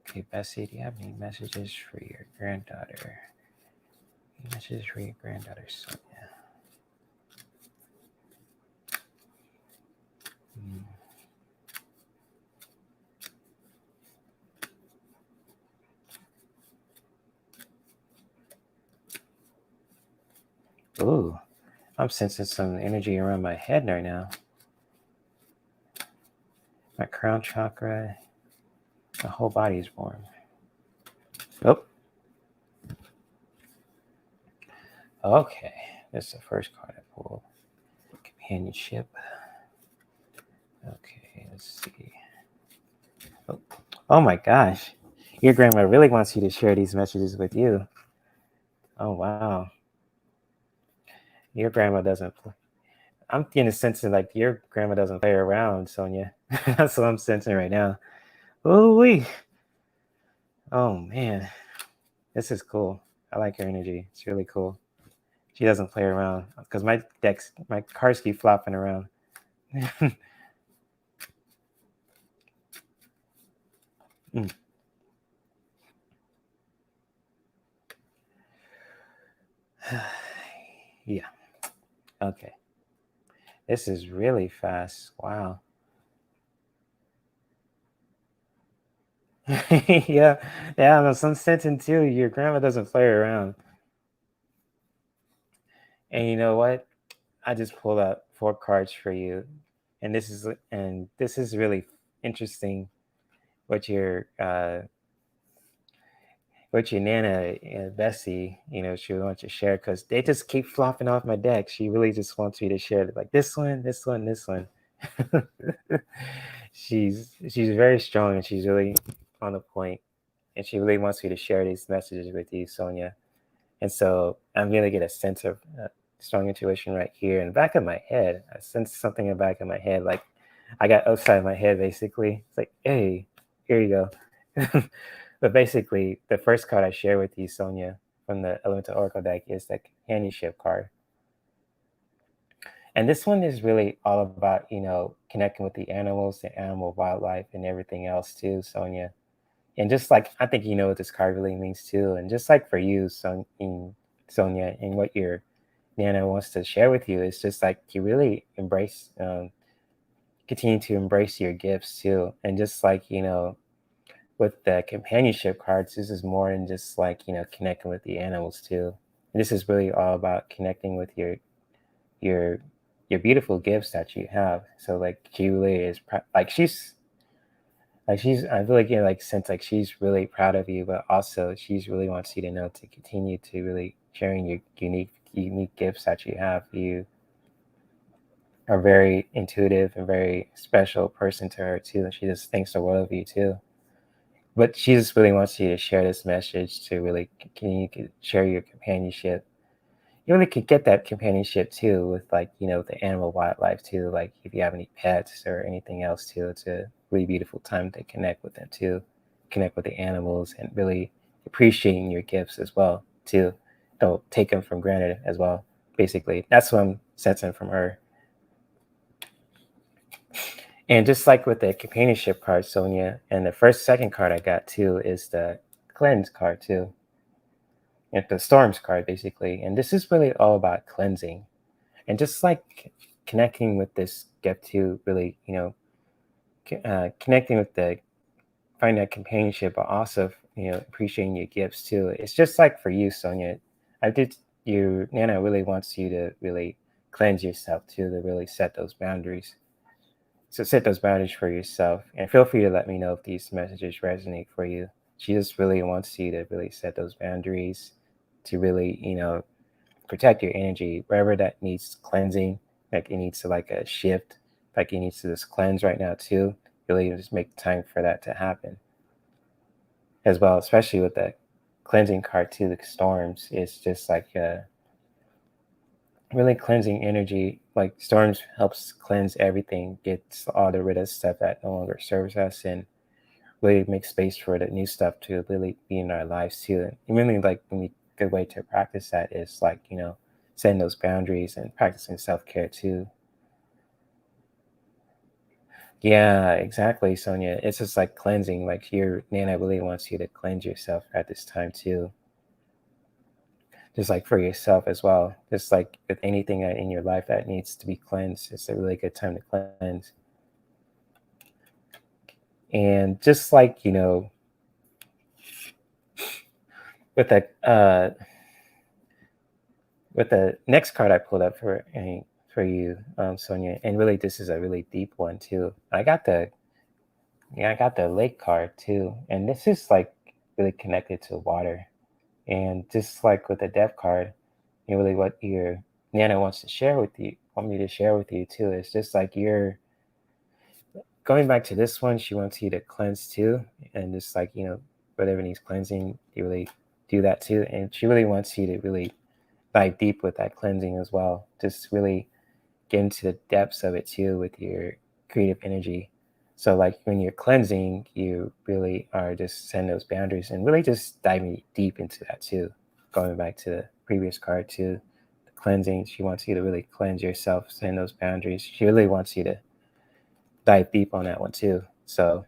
Okay, Bessie, do you have any messages for your granddaughter? Any messages for your granddaughter, Sonia? Mm. Ooh, I'm sensing some energy around my head right now. My crown chakra, my whole body is warm. Oh, okay. This is the first card I pulled. Companionship. Okay, let's see. Oh my gosh. Your grandma really wants you to share these messages with you. Oh wow. Your grandma doesn't play. I'm getting a sense of like your grandma doesn't play around, Sonia. That's what I'm sensing right now. Oh wee. Oh man. This is cool. I like her energy. It's really cool. She doesn't play around because my cards keep flopping around. Mm. Yeah. Okay. This is really fast. Wow. Yeah. Yeah. No, some sensing too. Your grandma doesn't play around. And you know what? I just pulled out four cards for you, and this is really interesting. What your uh, what your nana Bessie, she wants to share because they just keep flopping off my deck. She really just wants me to share like this one, this one, this one. she's very strong and she's really on the point, and she really wants me to share these messages with you, Sonia. And so I'm going to get a sense of strong intuition right here in the back of my head. I sense something in the back of my head, like I got outside my head, basically. It's like, hey, here you go. But basically, the first card I share with you, Sonia, from the Elemental Oracle deck is the Companionship card. And this one is really all about, connecting with the animals, the animal wildlife, and everything else too, Sonia. And just like I think you know what this card really means too. And just like for you, Son, Sonia, and what your Nana wants to share with you is just like you really embrace, continue to embrace your gifts too, and just like with the companionship cards, this is more than just like connecting with the animals too. And this is really all about connecting with your your beautiful gifts that you have. So like she really is she's I feel like like sense like she's really proud of you, but also she's really wants you to know to continue to really sharing your unique gifts that you have. You are very intuitive and very special person to her too, and she just thinks the world of you too. But she just really wants you to share this message to really share your companionship. You really could get that companionship too with like the animal wildlife too. Like if you have any pets or anything else too, it's a really beautiful time to connect with them too, connect with the animals and really appreciating your gifts as well too. Don't take them for granted as well. Basically, that's what I'm sensing from her. And just like with the companionship card, Sonia, and the second card I got too is the cleanse card too. And the storms card basically. And this is really all about cleansing. And just like connecting with this gift to really, connecting with the find that companionship, but also appreciating your gifts too. It's just like for you, Sonia. I did you Nana really wants you to really cleanse yourself too, to really set those boundaries. So set those boundaries for yourself, and feel free to let me know if these messages resonate for you. She just really wants you to really set those boundaries to really, protect your energy wherever that needs cleansing. Like it needs to like a shift, like it needs to just cleanse right now too. Really just make time for that to happen as well, especially with the cleansing card too. The storms, it's just like really cleansing energy. Like storms helps cleanse everything, gets all the rid of stuff that no longer serves us, and really make space for the new stuff to really be in our lives too. And really like a good way to practice that is like setting those boundaries and practicing self-care too. Yeah, exactly, Sonia. It's just like cleansing. Like your Nana really wants you to cleanse yourself at this time too. Just like for yourself as well. Just like with anything in your life that needs to be cleansed, it's a really good time to cleanse. And just like with the next card I pulled up for you, Sonia, and really this is a really deep one too. I got the lake card too, and this is like really connected to water. And just like with the death card, really what your Nana wants to share with you, want me to share with you too, is just like you're going back to this one. She wants you to cleanse too, and just like whatever needs cleansing, you really do that too. And she really wants you to really dive deep with that cleansing as well. Just really get into the depths of it too with your creative energy. So like when you're cleansing, you really are just setting those boundaries and really just diving deep into that too. Going back to the previous card too, the cleansing, she wants you to really cleanse yourself, setting those boundaries. She really wants you to dive deep on that one too. So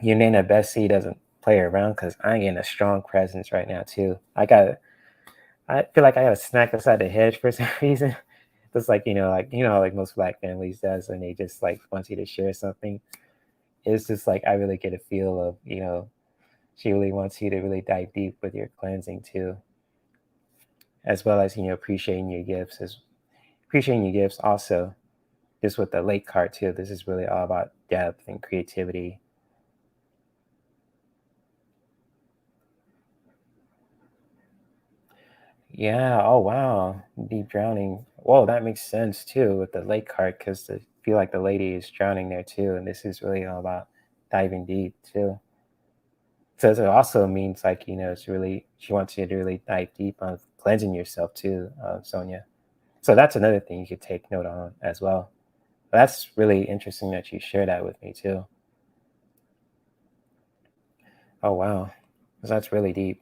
your Nana Bessie doesn't play around because I'm getting a strong presence right now too. I feel like I got a snack beside the hedge for some reason. Just like like most Black families does, and they just like want you to share something. It's just like I really get a feel of she really wants you to really dive deep with your cleansing too, as well as appreciating your gifts also. Just with the lake card too, this is really all about depth and creativity. Yeah. Oh wow. Deep drowning. Whoa, that makes sense too with the lake card because I feel like the lady is drowning there too, and this is really all about diving deep too. So it also means like it's really she wants you to really dive deep on cleansing yourself too, Sonia. So that's another thing you could take note on as well. That's really interesting that you share that with me too. Oh wow, 'cause that's really deep.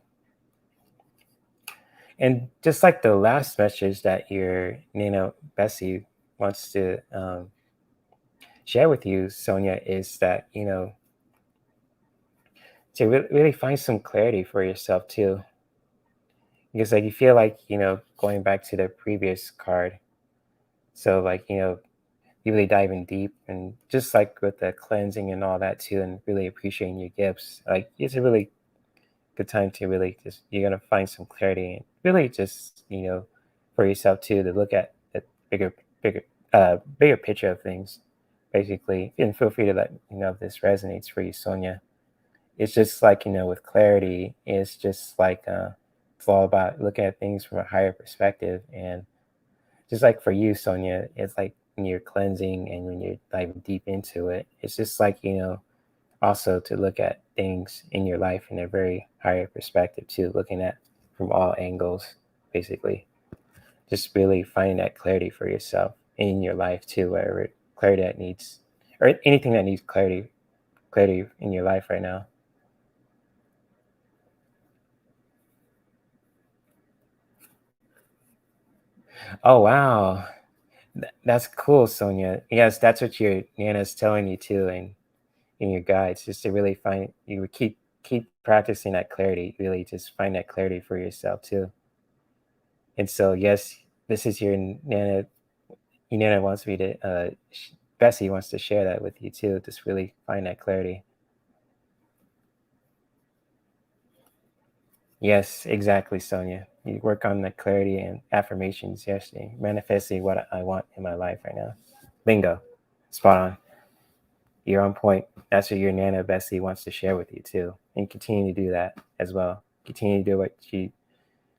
And just like the last message that your Nina Bessie wants to share with you, Sonia, is that to really find some clarity for yourself too. because like you feel like, going back to the previous card. So like, you really diving deep, and just like with the cleansing and all that too, and really appreciating your gifts. Like it's a really good time to really just, you're gonna find some clarity and really just, for yourself too, to look at the bigger bigger picture of things, basically. And feel free to let me know if this resonates for you, Sonia. It's just like, with clarity, it's just like it's all about looking at things from a higher perspective. And just like for you, Sonia, it's like when you're cleansing and when you're diving deep into it, it's just like, also to look at things in your life in a very higher perspective too, looking at from all angles, basically. Just really finding that clarity for yourself in your life too, wherever clarity that needs, or anything that needs clarity in your life right now. Oh wow. That's cool, Sonia. Yes, that's what your Nana's telling you too, and in your guides, just to really find, you would keep practicing that clarity, really just find that clarity for yourself too. And so yes, this is your Nana. Your Nana wants me to Bessie wants to share that with you too. Just really find that clarity. Yes, exactly, Sonia. You work on the clarity and affirmations yesterday, manifesting what I want in my life right now. Bingo. Spot on. You're on point. That's what your Nana Bessie wants to share with you too. And continue to do that as well. Continue to do what you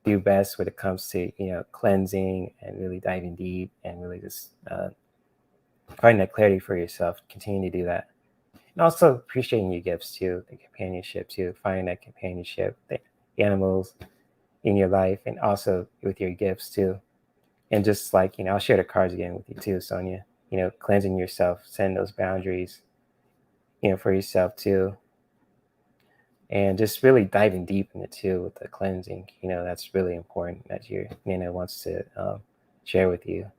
do best when it comes to, cleansing and really diving deep and really just finding that clarity for yourself. Continue to do that. And also appreciating your gifts too, the companionship too, finding that companionship, the animals in your life, and also with your gifts too. And just like, I'll share the cards again with you too, Sonia. Cleansing yourself, setting those boundaries, for yourself too. And just really diving deep into too with the cleansing. That's really important that your Nana wants to share with you.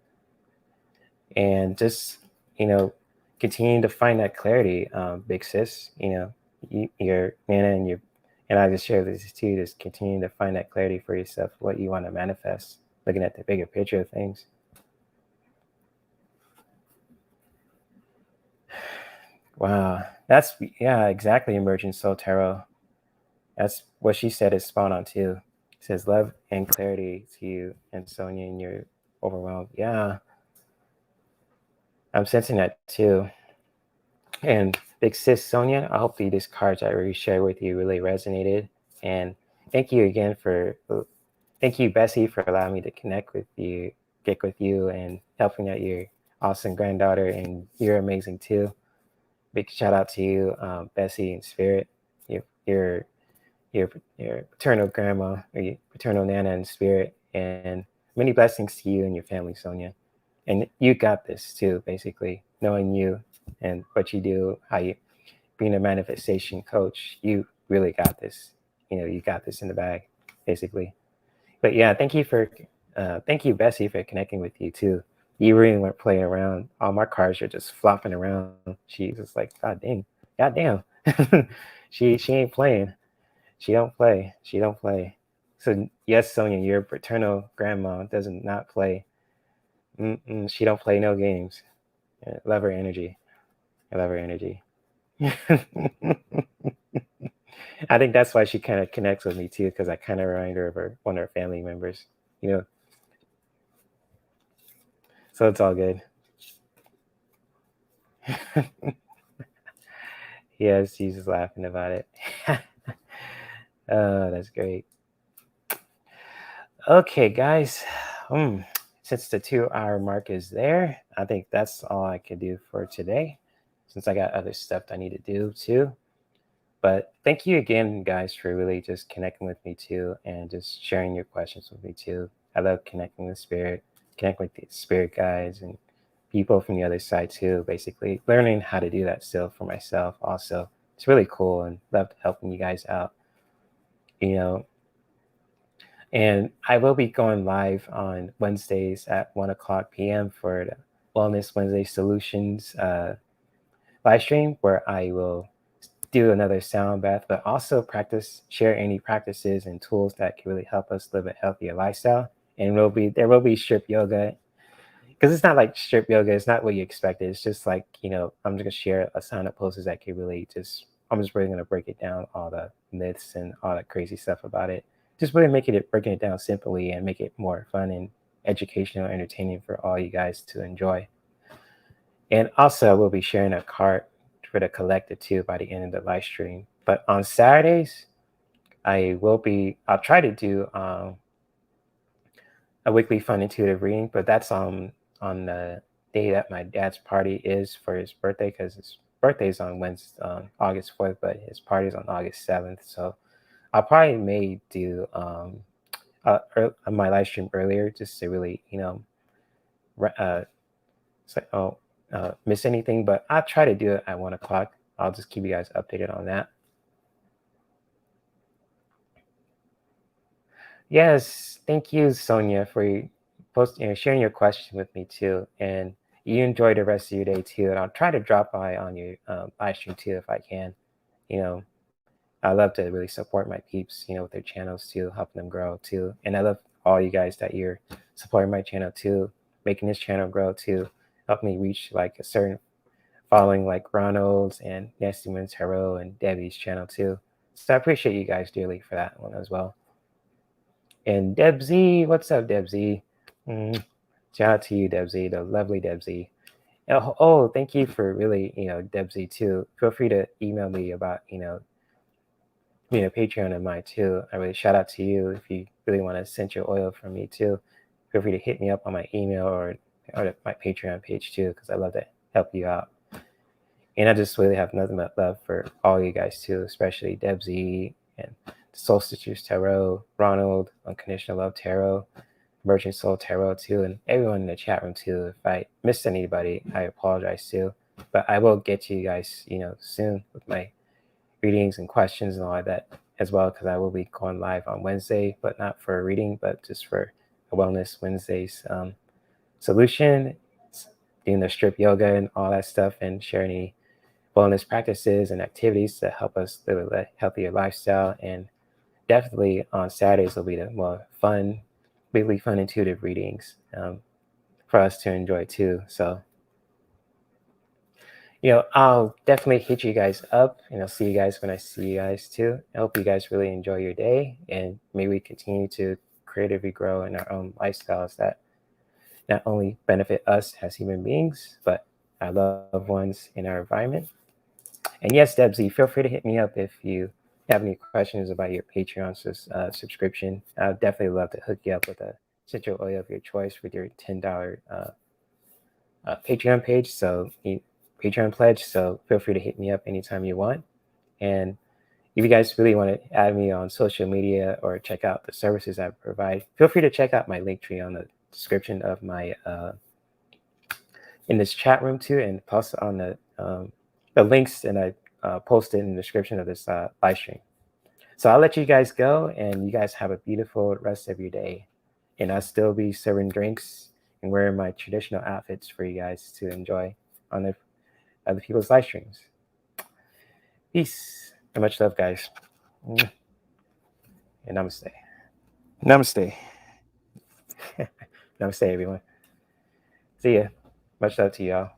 And just, you know, continue to find that clarity, big sis. Your Nana and I just share this too. Just continue to find that clarity for yourself, what you want to manifest, looking at the bigger picture of things. Wow, that's yeah, exactly. Emerging Soul Tarot. That's what she said is spot on too. It says love and clarity to you and Sonia, and you're overwhelmed. Yeah, I'm sensing that too. And big sis Sonia, I hope these cards I already shared with you really resonated. And thank you again thank you, Bessie, for allowing me to get with you and helping out your awesome granddaughter. And you're amazing too. Big shout out to you, Bessie and Spirit. Your your your paternal grandma or your paternal Nana in spirit, and many blessings to you and your family, Sonia. And you got this too, basically, knowing you and what you do, how you being a manifestation coach, you really got this. You got this in the bag, basically. But yeah, thank you, Bessie, for connecting with you too. You really weren't playing around. All my cards are just flopping around. She's just like, God damn. She ain't playing. She don't play. She don't play. So yes, Sonia, your paternal grandma does not play. She don't play no games. I love her energy. I love her energy. I think that's why she kind of connects with me too, because I kind of remind her of one of her family members. You know, so it's all good. Yes, she's just laughing about it. Oh, that's great. Okay, guys. Since the 2 hour mark is there, I think that's all I could do for today, since I got other stuff I need to do too. But thank you again, guys, for really just connecting with me too, and just sharing your questions with me too. I love connecting with spirit, connect with the spirit guides and people from the other side too. Basically, learning how to do that still for myself. Also, it's really cool, and loved helping you guys out. You know, and I will be going live on Wednesdays at 1 o'clock p.m. for the Wellness Wednesday Solutions live stream, where I will do another sound bath, but also share any practices and tools that can really help us live a healthier lifestyle. And there will be strip yoga, because it's not like strip yoga. It's not what you expected. It's just like, I'm just gonna share a sign up poses that can really I'm just really gonna break it down, all the myths and all that crazy stuff about it. Just really breaking it down simply and make it more fun and educational, entertaining for all you guys to enjoy. And also, we'll be sharing a card for the collective too by the end of the live stream. But on Saturdays, I'll try to do a weekly fun intuitive reading, but that's on the day that my dad's party is for his birthday, because his birthday is on Wednesday, August 4th, but his party is on August 7th. So I'll probably may do my live stream earlier, just to really, miss anything, but I'll try to do it at 1 o'clock. I'll just keep you guys updated on that. Yes, thank you, Sonia, for sharing your question with me too. And you enjoy the rest of your day too. And I'll try to drop by on your live stream too if I can. You know, I love to really support my peeps, with their channels too, helping them grow too. And I love all you guys that you're supporting my channel too, making this channel grow too, help me reach like a certain following, like Ronald's and Nasty Man's Tarot and Debbie's channel too. So I appreciate you guys dearly for that one as well. And Deb Z, what's up, Deb Z? Shout out to you, Deb Z, the lovely Deb Z. Oh, thank you for really, Deb Z too. Feel free to email me about, Patreon and mine too. I really shout out to you if you really want to send your oil from me too. Feel free to hit me up on my email or my Patreon page too, because I love to help you out. And I just really have nothing but love for all you guys too, especially Deb Z and Solstice Tarot, Ronald, Unconditional Love Tarot, Merchant Soul Tarot too, and everyone in the chat room too. If I missed anybody, I apologize too. But I will get to you guys, soon with my readings and questions and all that as well, because I will be going live on Wednesday, but not for a reading, but just for a Wellness Wednesdays solution, doing the strip yoga and all that stuff, and sharing any wellness practices and activities to help us live a healthier lifestyle. And definitely on Saturdays will be the more fun, really fun intuitive readings for us to enjoy too. So, I'll definitely hit you guys up, and I'll see you guys when I see you guys too. I hope you guys really enjoy your day, and may we continue to creatively grow in our own lifestyles that not only benefit us as human beings, but our loved ones in our environment. And yes, Debsy, feel free to hit me up if you have any questions about your Patreon subscription. I'd definitely love to hook you up with a essential oil of your choice with your $10 Patreon page. So Patreon pledge. So feel free to hit me up anytime you want. And if you guys really want to add me on social media or check out the services I provide, feel free to check out my link tree on the description of my in this chat room too, and plus on the links that I posted in the description of this live stream. So I'll let you guys go, and you guys have a beautiful rest of your day. And I'll still be serving drinks and wearing my traditional outfits for you guys to enjoy on the other people's live streams. Peace and much love, guys. And namaste. Namaste. Namaste, everyone. See ya. Much love to y'all.